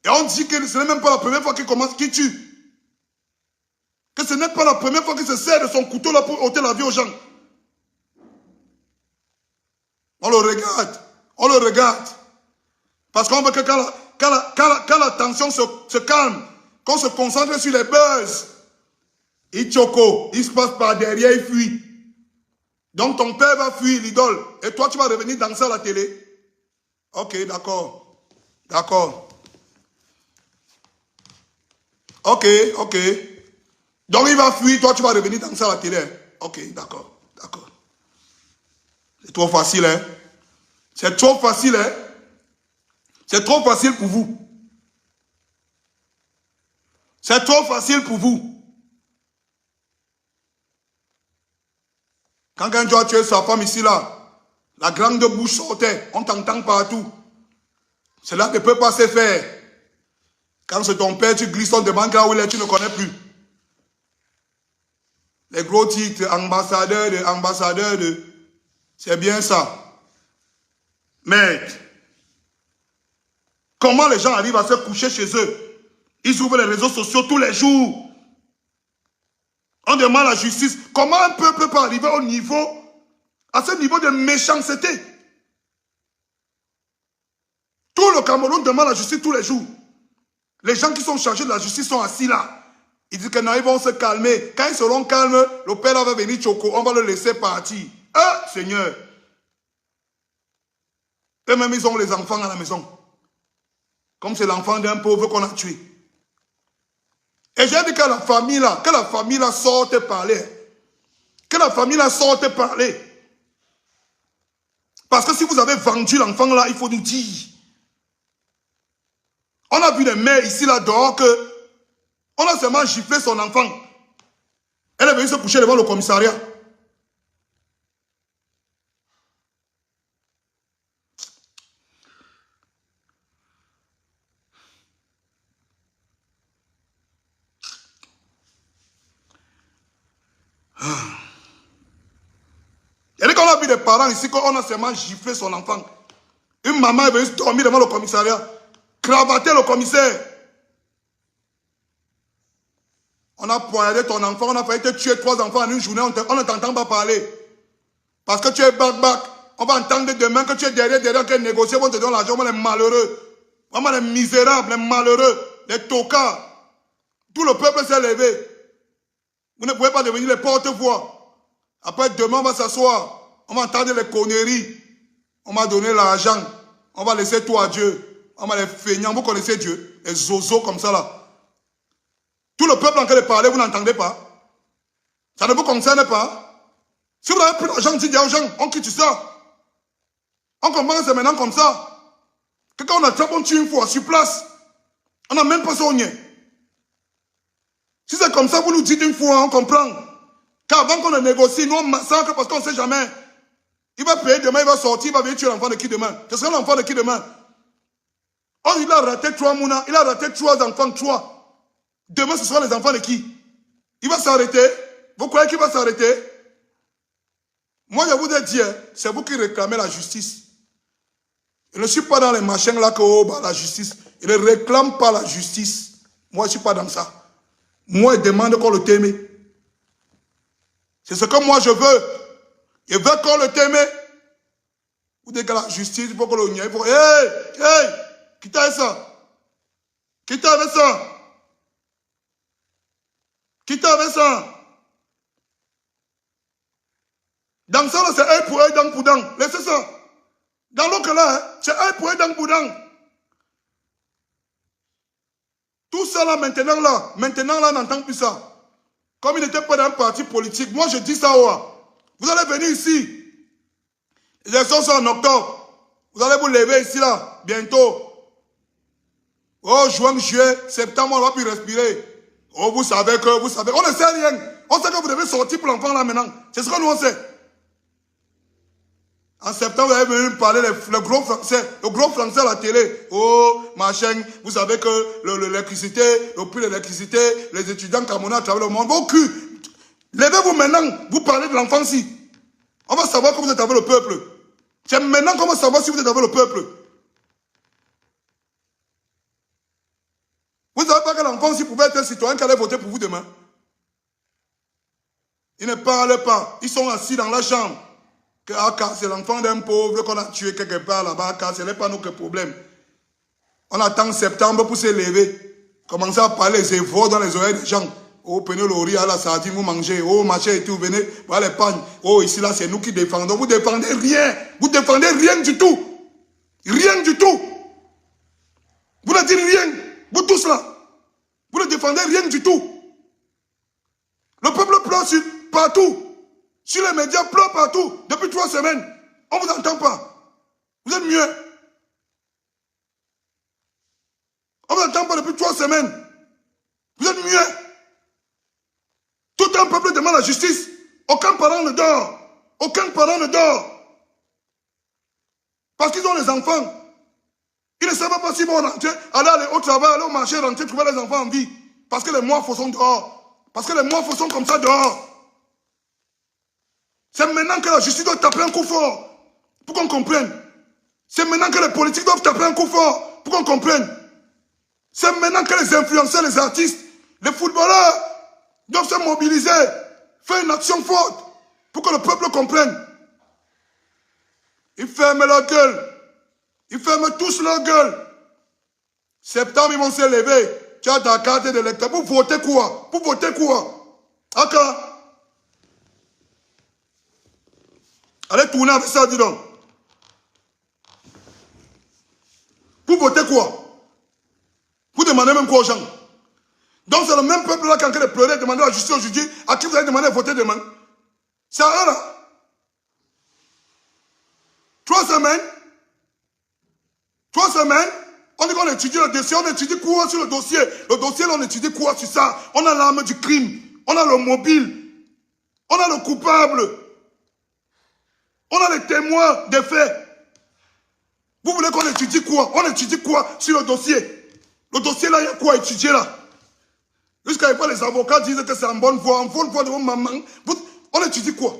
Et on dit que ce n'est même pas la première fois qu'il tue. Que ce n'est pas la première fois qu'il se sert de son couteau là pour ôter la vie aux gens. On le regarde. On le regarde. Parce qu'on veut que quand la tension se calme, qu'on se concentre sur les buzz, il choco, il se passe par derrière, il fuit. Donc ton père va fuir l'idole. Et toi, tu vas revenir danser à la télé. Ok, d'accord. D'accord. Ok. Donc il va fuir, toi tu vas revenir danser à la télé. Ok, d'accord. C'est trop facile, hein. C'est trop facile, hein. C'est trop facile pour vous. C'est trop facile pour vous. Quand tu as tué sa femme ici, là, la grande bouche sortait, on t'entend partout. Cela ne peut pas se faire. Quand c'est ton père, tu glisses, on demande là où il est, tu ne connais plus. Les gros titres, ambassadeur de... C'est bien ça. Mais, comment les gens arrivent à se coucher chez eux? Ils ouvrent les réseaux sociaux tous les jours. On demande la justice. Comment un peuple peut arriver à ce niveau de méchanceté? Tout le Cameroun demande la justice tous les jours. Les gens qui sont chargés de la justice sont assis là. Ils disent que non, ils vont se calmer. Quand ils seront calmes, le père va venir choco. On va le laisser partir. Ah, Seigneur. Eux-mêmes, ils ont les enfants à la maison. Comme c'est l'enfant d'un pauvre qu'on a tué. Et j'ai dit que la famille là sorte parler. Que la famille là sorte parler. Parce que si vous avez vendu l'enfant là, il faut nous dire. On a vu des mères ici là dehors que on a seulement giflé son enfant. Elle est venue se coucher devant le commissariat. Il y a qu'on a vu des parents ici qu'on a seulement giflé son enfant. Une maman est venue dormir devant le commissariat. Cravater le commissaire. On a poignardé ton enfant, on a failli te tuer 3 enfants en une journée, on ne t'entend pas parler. Parce que tu es back. On va entendre demain que tu es derrière, que négocier, on te donne l'argent, les malheureux. Vraiment les misérables, les malheureux, les tocards. Tout le peuple s'est levé. Vous ne pouvez pas devenir les porte-voix. Après, demain, on va s'asseoir. On va entendre les conneries. On m'a donné l'argent. On va laisser tout à Dieu. On va les feignants. Vous connaissez Dieu. Les zozos comme ça là. Tout le peuple en train de parler, vous n'entendez pas. Ça ne vous concerne pas. Si vous avez plus d'argent, dites aux gens, on quitte ça. On commence maintenant comme ça. Que quand on attrape, on tue une fois sur place. On n'a même pas sonné. Si c'est comme ça, vous nous dites une fois, on comprend. Car avant qu'on ne négocie, nous on massacre parce qu'on ne sait jamais. Il va payer demain, il va sortir, il va venir tuer l'enfant de qui demain? Ce sera l'enfant de qui demain? Oh, il a raté 3 mouna, il a raté 3 enfants, 3. Demain, ce sera les enfants de qui? Il va s'arrêter? Vous croyez qu'il va s'arrêter? Moi, je vous ai dit, c'est vous qui réclamez la justice. Je ne suis pas dans les machins là que oh, bah, la justice. Je ne réclame pas la justice. Moi, je ne suis pas dans ça. Moi, je demande qu'on le t'aime. C'est ce que moi, je veux. Je veux qu'on le t'aime. Vous dites que la justice, il faut qu'on le nie. Hey, quittez ça. Quittez avec ça. Quittez avec ça. Dans ça, c'est œil pour œil, dent pour dent. Laissez ça. Dans l'autre là, c'est œil pour œil, dent pour dent. Tout ça là, maintenant là, on n'entend plus ça. Comme il n'était pas dans un parti politique, moi je dis ça, vous allez venir ici. Les élections sont en octobre. Vous allez vous lever ici là, bientôt. Oh, juin, juillet, septembre, on ne va plus respirer. Oh, vous savez, on ne sait rien. On sait que vous devez sortir pour l'enfant là maintenant. C'est ce que nous on sait. En septembre, vous avez venu me parler le gros français à la télé. Oh, machin, vous savez que l'électricité, le prix de l'électricité, les étudiants camerounais à travers le monde, vos culs. Levez-vous maintenant, vous parlez de l'enfant-ci. On va savoir que vous êtes avec le peuple. C'est maintenant qu'on va savoir si vous êtes avec le peuple. Vous ne savez pas que l'enfant-ci pouvait être un citoyen qui allait voter pour vous demain. Ils ne parlent pas. Ils sont assis dans la chambre. C'est l'enfant d'un pauvre qu'on a tué quelque part là-bas, ce n'est pas notre problème. On attend septembre pour se lever. Commencez à parler les efforts dans les oreilles des gens. Oh, prenez le riz à la sardine, vous mangez. Oh, machin et tout, venez, voilà les pagnes. Oh, ici là, c'est nous qui défendons. Vous ne défendez rien. Vous ne défendez rien du tout. Rien du tout. Vous ne dites rien. Vous tous là. Vous ne défendez rien du tout. Le peuple pleure partout. Sur les médias, pleure partout. Depuis 3 semaines. On ne vous entend pas. Vous êtes mieux. On ne vous entend pas depuis 3 semaines. Vous êtes mieux. Tout un peuple demande la justice. Aucun parent ne dort. Aucun parent ne dort. Parce qu'ils ont les enfants. Ils ne savent pas si vont rentrer, aller au travail, aller au marché, rentrer, trouver les enfants en vie. Parce que les mois sont dehors. Parce que les mois sont comme ça dehors. C'est maintenant que la justice doit taper un coup fort. Pour qu'on comprenne. C'est maintenant que les politiques doivent taper un coup fort. Pour qu'on comprenne. C'est maintenant que les influenceurs, les artistes, les footballeurs doivent se mobiliser. Faire une action forte. Pour que le peuple comprenne. Ils ferment leur gueule. Ils ferment tous leur gueule. Septembre, ils vont se lever. Tu as ta carte d'électeur. Pour voter quoi? Pour voter quoi? Aka. Allez tourner avec ça, dis donc. Pour voter quoi? Vous demandez même quoi aux gens? Donc c'est le même peuple là qui est en train de pleurer, demander la justice aujourd'hui. À qui vous allez demander de voter demain? C'est à eux là. 3 semaines. 3 semaines. On dit qu'on étudie le dossier. On étudie quoi sur le dossier? Le dossier là, on étudie quoi sur ça? On a l'arme du crime. On a le mobile. On a le coupable. On a les témoins des faits. Vous voulez qu'on étudie quoi? On étudie quoi sur le dossier? Le dossier là, il y a quoi à étudier là? Jusqu'à une fois, les avocats disent que c'est en bonne voie de vos mamans. On étudie quoi?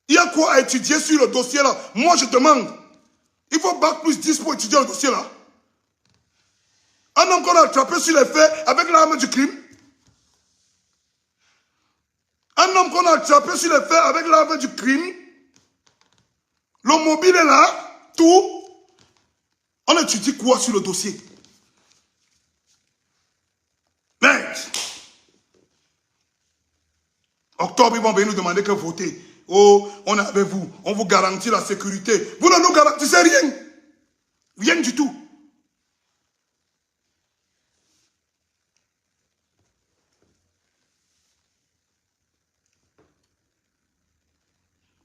Il y a quoi à étudier sur le dossier là? Moi, je demande. Il faut bac plus 10 pour étudier le dossier là. Un homme qu'on a attrapé sur les faits avec l'arme du crime. Un homme qu'on a attrapé sur les faits avec l'arme du crime. Le mobile est là. Tout. On étudie quoi sur le dossier? Mais, octobre, ils vont venir nous demander que voter. Oh, on est avec vous. On vous garantit la sécurité. Vous ne nous garantissez rien. Rien du tout.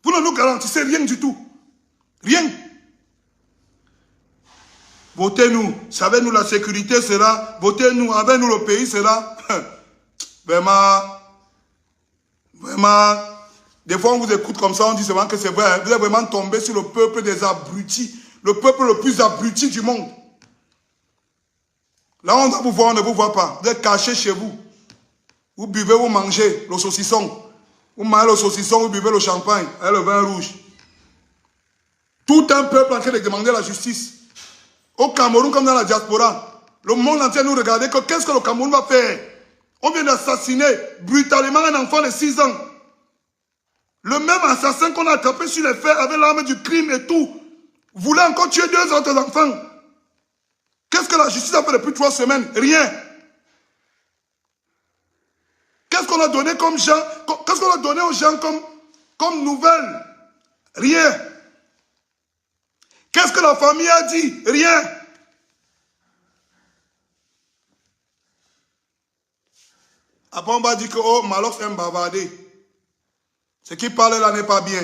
Vous ne nous garantissez rien du tout. Rien. Votez-nous. Savez-nous la sécurité sera. Votez-nous. Avec nous le pays sera. Vraiment. Vraiment. Des fois on vous écoute comme ça. On dit seulement que c'est vrai. Vous êtes vraiment tombé sur le peuple des abrutis. Le peuple le plus abruti du monde. Là on doit vous voir. On ne vous voit pas. Vous êtes cachés chez vous. Vous buvez, vous mangez le saucisson. Vous mangez le saucisson, vous buvez le champagne et le vin rouge. Tout un peuple en train de demander la justice. Au Cameroun comme dans la diaspora, le monde entier nous regarde que qu'est-ce que le Cameroun va faire? On vient d'assassiner brutalement un enfant de 6 ans. Le même assassin qu'on a attrapé sur les faits avec l'arme du crime et tout, voulait encore tuer 2 autres enfants. Qu'est-ce que la justice a fait depuis 3 semaines? Rien. Qu'est-ce qu'on a donné comme gens? Qu'est-ce qu'on a donné aux gens comme nouvelle? Rien. Qu'est-ce que la famille a dit? Rien. Après, on va dire que oh, Malox aime bavarder. Ce qui parle là n'est pas bien.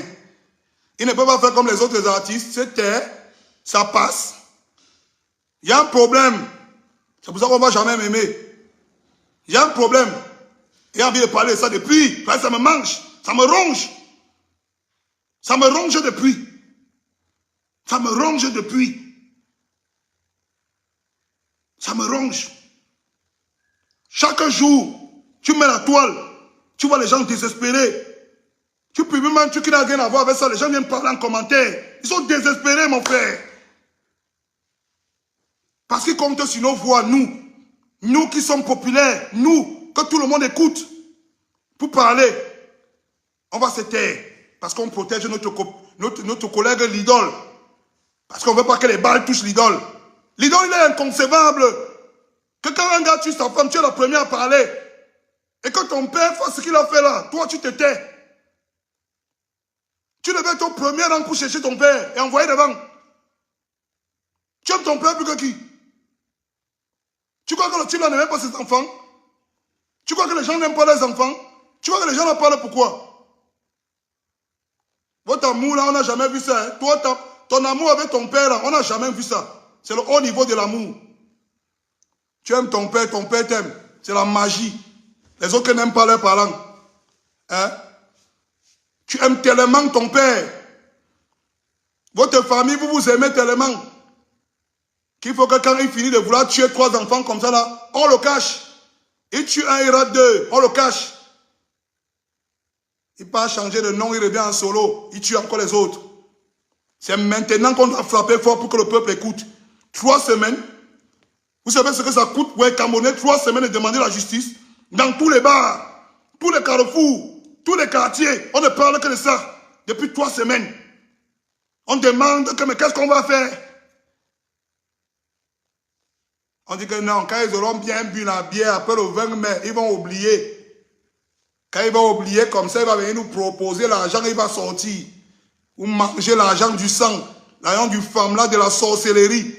Il ne peut pas faire comme les autres artistes. C'est terre, ça passe. Il y a un problème. C'est pour ça qu'on ne va jamais m'aimer. Il y a un problème. J'ai envie de parler de ça depuis. Ça me mange. Ça me ronge. Ça me ronge depuis. Ça me ronge depuis. Ça me ronge. Chaque jour, tu mets la toile. Tu vois les gens désespérés. Tu peux même un truc qui n'a rien à voir avec ça. Les gens viennent parler en commentaire. Ils sont désespérés, mon frère. Parce qu'ils comptent sur nos voix, nous. Nous qui sommes populaires. Nous, que tout le monde écoute. Pour parler. On va se taire. Parce qu'on protège notre collègue l'idole. Parce qu'on ne veut pas que les balles touchent l'idole. L'idole, il est inconcevable. Que quand un gars tue sa femme, tu es la première à parler. Et que ton père fasse ce qu'il a fait là, toi tu te tais. Tu devais être au premier rang pour chercher ton père et envoyer devant. Tu aimes ton père plus que qui? Tu crois que le type là n'aime pas ses enfants? Tu crois que les gens n'aiment pas les enfants? Tu crois que les gens en parlent pourquoi? Votre amour là, on n'a jamais vu ça. Hein? Toi, ton amour avec ton père là, on n'a jamais vu ça. C'est le haut niveau de l'amour. Tu aimes ton père t'aime. C'est la magie. Les autres n'aiment pas leurs parents. Hein? Tu aimes tellement ton père. Votre famille, vous vous aimez tellement. Qu'il faut que quand il finit de vouloir tuer 3 enfants comme ça là, on le cache. Il tue un, il rate 2, on le cache. Il part changer de nom, il revient en solo, il tue encore les autres. C'est maintenant qu'on doit frapper fort pour que le peuple écoute. 3 semaines, vous savez ce que ça coûte pour un Camerounais, 3 semaines de demander la justice dans tous les bars, tous les carrefours, tous les quartiers. On ne parle que de ça depuis 3 semaines. On demande que mais qu'est-ce qu'on va faire? On dit que non, quand ils auront bien bu la bière après le 20 mai, ils vont oublier. Quand ils vont oublier comme ça, il va venir nous proposer l'argent, il va sortir. Ou manger l'argent du sang, l'argent du femme-là, de la sorcellerie.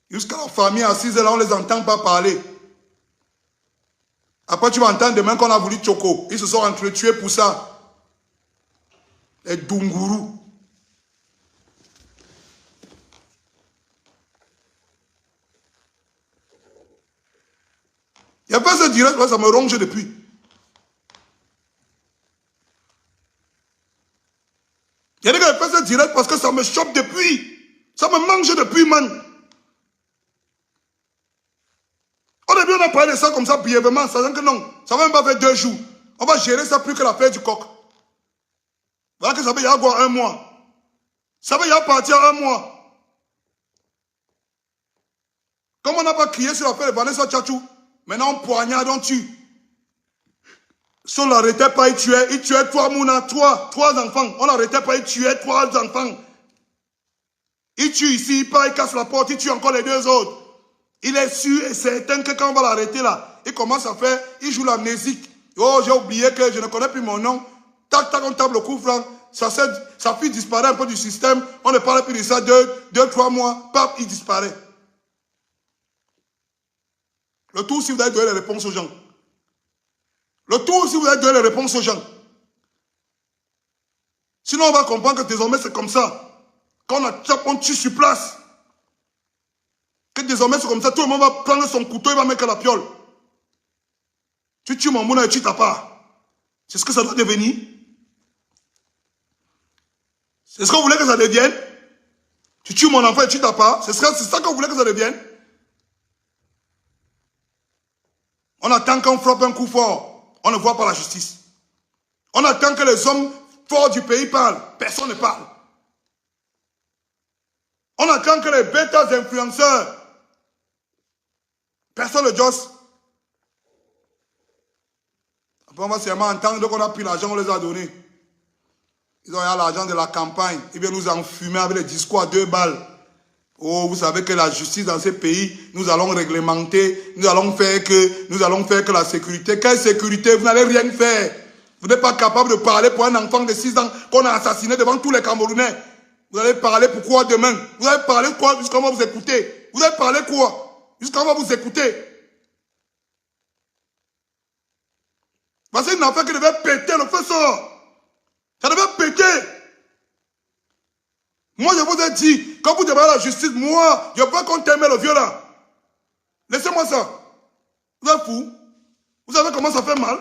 Jusqu'à la famille assise là, on ne les entend pas parler. Après, tu vas entendre demain qu'on a voulu Tchoko. Ils se sont entretués pour ça. Les Dunguru. Il n'y a pas ce direct, là, ça me ronge depuis. Il y a des gars qui font ce direct parce que ça me chope depuis. Ça me mange depuis, man. Au début, on a parlé de ça comme ça brièvement, sachant que non, ça va même pas faire 2 jours. On va gérer ça plus que l'affaire du coq. Voilà que ça va y avoir 1 mois. Ça va y avoir partir 1 mois. Comme on n'a pas crié sur l'affaire de Vanessa Tchatchou, maintenant on poignarde, on tue. Si on ne l'arrêtait pas, il tuait 3 mouna, 3 enfants. On ne l'arrêtait pas, il tuait 3 enfants. Il tue ici, il part, il casse la porte, il tue encore les 2 autres. Il est sûr et certain que quand on va l'arrêter là, il commence à faire, il joue l'amnésique. Oh, j'ai oublié que je ne connais plus mon nom. Tac, tac, on tape le coup franc. Sa fille disparaît un peu du système. On ne parle plus de ça 2-3 mois. Pap, il disparaît. Le tout, si vous avez donné les réponses aux gens. Le tout, si vous avez donné les réponses aux gens. Sinon, on va comprendre que désormais, c'est comme ça. Quand on tue sur place. Que désormais, c'est comme ça. Tout le monde va prendre son couteau, il va mettre à la piole. Tu tues mon mouna et tu t'appars. C'est ce que ça doit devenir. C'est ce que vous voulez que ça devienne. Tu tues mon enfant et tu t'appars. C'est ça que vous voulez que ça devienne. On attend qu'on frappe un coup fort. On ne voit pas la justice. On attend que les hommes forts du pays parlent. Personne ne parle. On attend que les bêtas influenceurs. Personne ne josse. Après, on va seulement entendre qu'on a pris l'argent, on les a donnés. Ils ont eu l'argent de la campagne. Ils viennent nous enfumer avec les discours à 2 balles. Oh, vous savez que la justice dans ces pays, nous allons réglementer, nous allons faire que la sécurité. Quelle sécurité? Vous n'allez rien faire. Vous n'êtes pas capable de parler pour un enfant de 6 ans qu'on a assassiné devant tous les Camerounais. Vous allez parler pourquoi demain? Vous allez parler quoi jusqu'à on va vous écouter? Vous allez parler quoi jusqu'à on va vous écouter? Parce que c'est une affaire qui devait péter, le feu sort. Ça devait péter. Moi, je vous ai dit, quand vous demandez la justice, moi, je veux qu'on t'aime le vieux là. Laissez-moi ça. Vous êtes fou? Vous savez comment ça fait mal?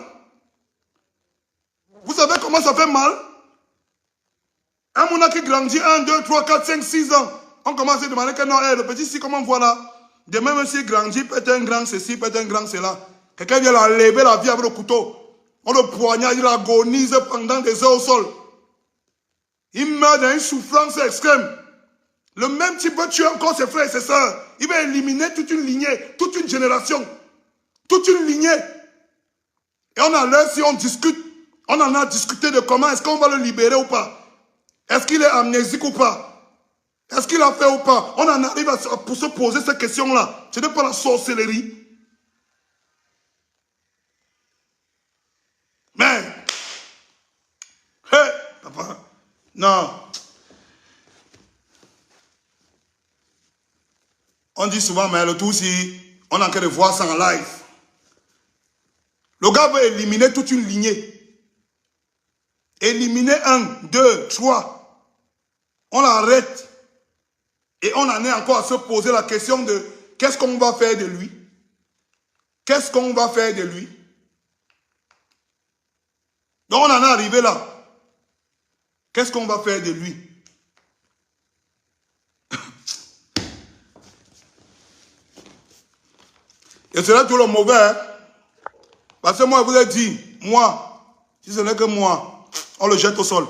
Vous savez comment ça fait mal? Un mouna qui grandit 1, 2, 3, 4, 5, 6 ans. On commence à demander que non, le petit, si, comment voilà. Demain, même s'il grandit, peut-être un grand ceci, peut-être un grand cela. Quelqu'un vient lever la vie avec le couteau. On le poignarde, il agonise pendant des heures au sol. Il meurt dans une souffrance extrême. Le même type va tuer encore ses frères et ses sœurs. Il va éliminer toute une lignée, toute une génération. Toute une lignée. Et on a l'heure, si on discute, on en a discuté de comment est-ce qu'on va le libérer ou pas. Est-ce qu'il est amnésique ou pas? Est-ce qu'il a fait ou pas? On en arrive pour se poser cette question-là. Ce n'est pas la sorcellerie. Mais, hé, papa, non. On dit souvent, mais le tout, si on a qu'à voir ça en live. Le gars veut éliminer toute une lignée. Éliminer 1, 2, 3. On l'arrête. Et on en est encore à se poser la question de qu'est-ce qu'on va faire de lui? Qu'est-ce qu'on va faire de lui? Donc on en est arrivé là. Qu'est-ce qu'on va faire de lui? Et c'est là tout le mauvais. Hein? Parce que moi, je vous ai dit, moi, si ce n'est que moi, on le jette au sol.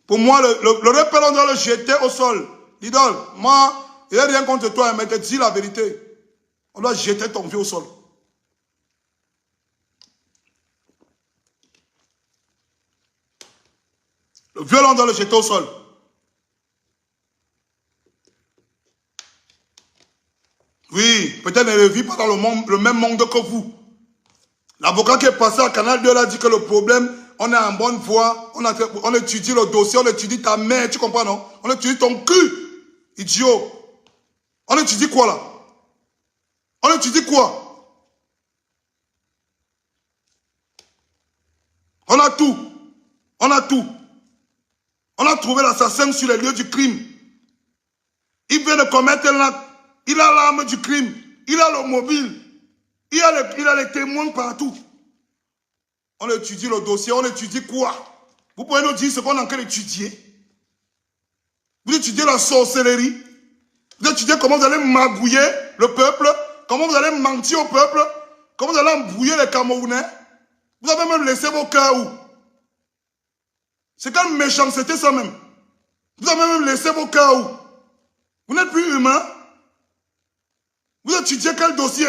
Pour moi, le rebelle, on doit le jeter au sol. L'idole, moi, il n'y a rien contre toi, mais te dis la vérité. On doit jeter ton vieux au sol. Le violon, on doit le jeter au sol. Oui, peut-être ne vit pas dans le même monde que vous. L'avocat qui est passé à Canal 2 a dit que le problème, on est en bonne voie, on étudie le dossier, on étudie ta mère, tu comprends, non? On étudie ton cul, idiot. On étudie quoi, là? On étudie quoi? On a tout. On a tout. On a trouvé l'assassin sur les lieux du crime. Il vient de commettre un acte. Il a l'arme du crime. Il a le mobile. Il a les témoins partout. On étudie le dossier. On étudie quoi? Vous pouvez nous dire ce qu'on est en train d'étudier? Vous étudiez la sorcellerie. Vous étudiez comment vous allez magouiller le peuple. Comment vous allez mentir au peuple. Comment vous allez embrouiller les Camerounais. Vous avez même laissé vos cœurs où? C'est quelle méchanceté ça même. Vous avez même laissé vos cœurs où? Vous n'êtes plus humain. Vous étudiez quel dossier?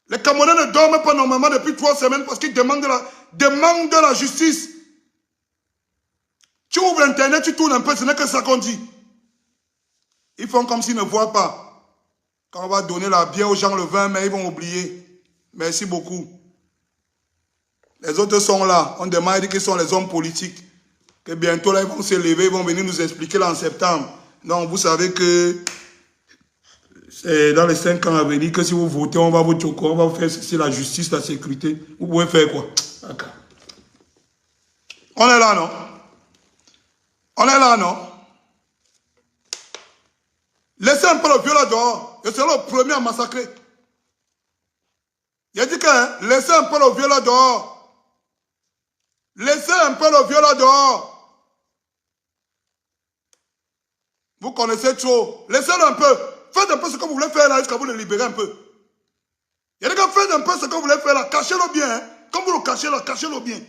Les Camerounais ne dorment pas normalement depuis 3 semaines parce qu'ils demandent de la justice. Tu ouvres Internet, tu tournes un peu, ce n'est que ça qu'on dit. Ils font comme s'ils ne voient pas. Quand on va donner la bière aux gens le vin, mais ils vont oublier. Merci beaucoup. Les autres sont là. On demande qu'ils sont les hommes politiques. Que bientôt là, ils vont s'élever, ils vont venir nous expliquer là en septembre. Donc, vous savez que c'est dans les 5 ans à venir que si vous votez, on va vous choquer, on va vous faire ceci, la justice, la sécurité. Vous pouvez faire quoi? D'accord. On est là, non? On est là, non? Laissez un peu le vieux là dehors. Je serai le premier à massacrer. Il a dit que hein, laissez un peu le vieux là dehors. Laissez un peu le vieux là dehors. Vous connaissez trop. Laissez-le un peu. Faites un peu ce que vous voulez faire là jusqu'à vous le libérer un peu. Il y a des gars, faites un peu ce que vous voulez faire là. Cachez-le bien. Hein. Comme vous le cachez là, cachez-le bien.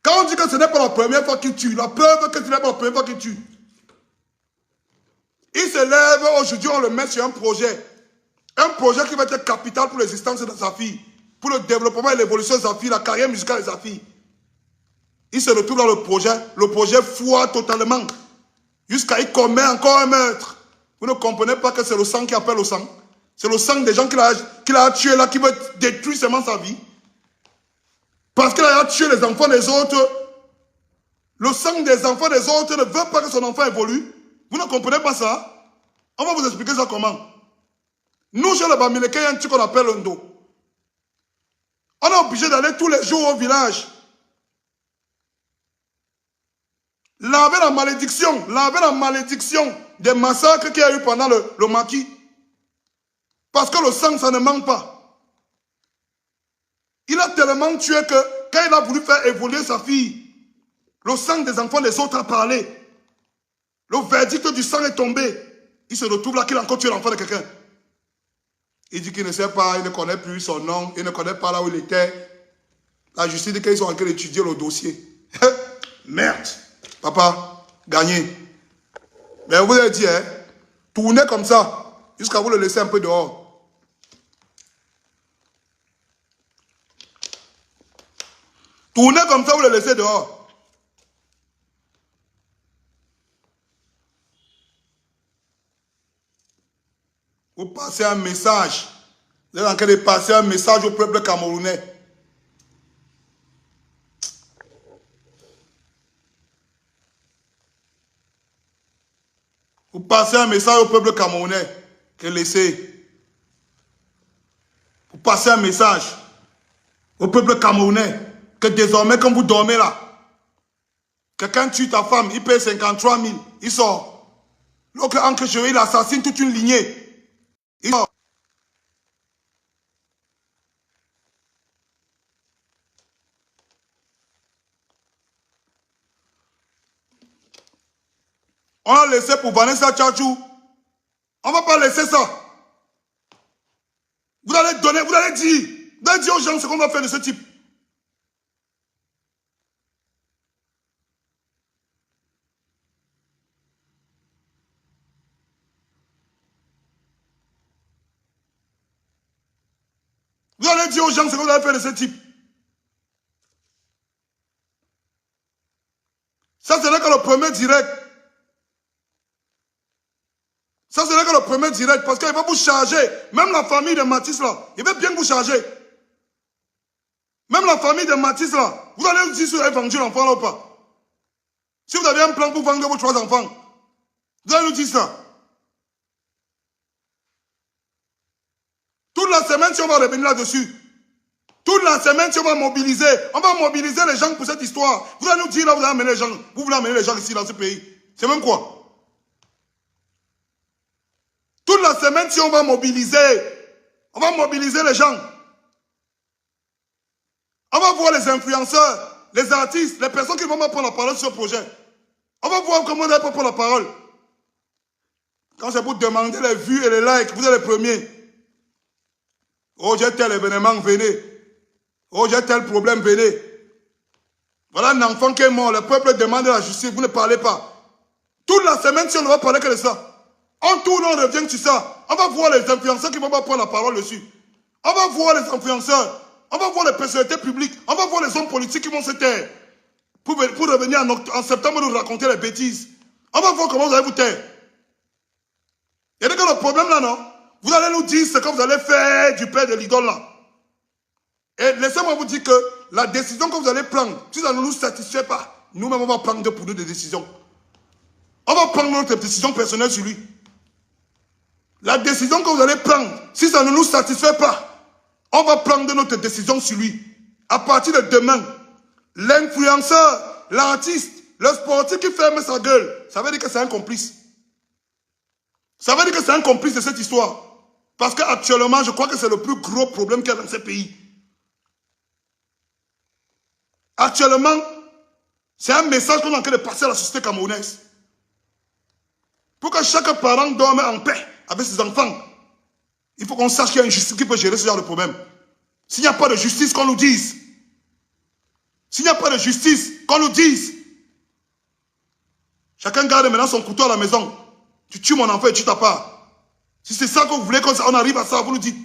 Quand on dit que ce n'est pas la première fois qu'il tue, la preuve que ce n'est pas la première fois qu'il tue. Il se lève, aujourd'hui on le met sur un projet. Un projet qui va être capital pour l'existence de sa fille. Pour le développement et l'évolution de sa fille, la carrière musicale de sa fille. Il se retrouve dans le projet foire totalement. Jusqu'à il commet encore un meurtre. Vous ne comprenez pas que c'est le sang qui appelle au sang. C'est le sang des gens qu'il a tué là, qui veut détruire seulement sa vie. Parce qu'il a tué les enfants des autres. Le sang des enfants des autres ne veut pas que son enfant évolue. Vous ne comprenez pas ça? On va vous expliquer ça comment. Nous, chez les Bamileke, il y a un truc qu'on appelle un dos. On est obligé d'aller tous les jours au village. Laver la malédiction des massacres qu'il y a eu pendant le maquis. Parce que le sang, ça ne manque pas. Il a tellement tué que quand il a voulu faire évoluer sa fille, le sang des enfants des autres a parlé. Le verdict du sang est tombé. Il se retrouve là qu'il a encore tué l'enfant de quelqu'un. Il dit qu'il ne sait pas, il ne connaît plus son nom, il ne connaît pas là où il était. La justice dit qu'ils sont en train d'étudier le dossier. Merde. Papa, gagné. Mais vous avez dit, hein, tournez comme ça, jusqu'à vous le laisser un peu dehors. Tournez comme ça, vous le laissez dehors. Vous passez un message. Vous êtes en train de passer un message au peuple camerounais. Vous passez un message au peuple camerounais. Que laissez. Vous passez un message au peuple camerounais. Que désormais, quand vous dormez là, quelqu'un tue ta femme, il paye 53 000, il sort. L'autre Ancre Chérie, il assassine toute une lignée. Il sort. On a laissé pour Vanessa Tchatchou. On On ne va pas laisser ça. Vous allez donner, vous allez dire aux gens ce qu'on va faire de ce type. Vous allez dire aux gens ce qu'on va faire de ce type. Ça, ce n'est que le premier direct. Ça, ce n'est que le premier direct, parce qu'il va vous charger. Même la famille de Matisse, là, il va bien vous charger. Même la famille de Matisse, là, vous allez dire si vous avez vendu l'enfant là ou pas. Si vous avez un plan pour vendre vos 3 enfants, vous allez nous dire ça. Toute la semaine, si on va revenir là-dessus, toute la semaine, si on va mobiliser les gens pour cette histoire. Vous allez nous dire là, vous allez amener les gens, vous voulez amener les gens ici dans ce pays. C'est même quoi? Toute la semaine, si on va mobiliser les gens. On va voir les influenceurs, les artistes, les personnes qui vont prendre la parole sur ce projet. On va voir comment ils vont prendre la parole. Quand c'est pour demander les vues et les likes, vous êtes les premiers. Oh, j'ai tel événement, venez. Oh, j'ai tel problème, venez. Voilà un enfant qui est mort, le peuple demande la justice, vous ne parlez pas. Toute la semaine, si on ne va parler que de ça. On tourne, on revient sur ça. On va voir les influenceurs qui vont prendre la parole dessus. On va voir les influenceurs. On va voir les personnalités publiques. On va voir les hommes politiques qui vont se taire. Pour revenir en septembre nous raconter les bêtises. On va voir comment vous allez vous taire. Il y a le problème là, non? Vous allez nous dire ce que vous allez faire du père de l'idole là. Et laissez-moi vous dire que la décision que vous allez prendre, si ça ne nous satisfait pas, nous-mêmes on va prendre pour nous des décisions. On va prendre notre décision personnelle sur lui. La décision que vous allez prendre, si ça ne nous satisfait pas, on va prendre notre décision sur lui. À partir de demain, l'influenceur, l'artiste, le sportif qui ferme sa gueule, ça veut dire que c'est un complice. Ça veut dire que c'est un complice de cette histoire. Parce qu'actuellement, je crois que c'est le plus gros problème qu'il y a dans ce pays. Actuellement, c'est un message qu'on est en train de passer à la société camerounaise. Pour que chaque parent dorme en paix avec ses enfants, il faut qu'on sache qu'il y a une justice qui peut gérer ce genre de problème. S'il n'y a pas de justice, qu'on nous dise. S'il n'y a pas de justice, qu'on nous dise. Chacun garde maintenant son couteau à la maison. Tu tues mon enfant et tu t'as pas. Si c'est ça que vous voulez qu'on arrive à ça, vous nous dites.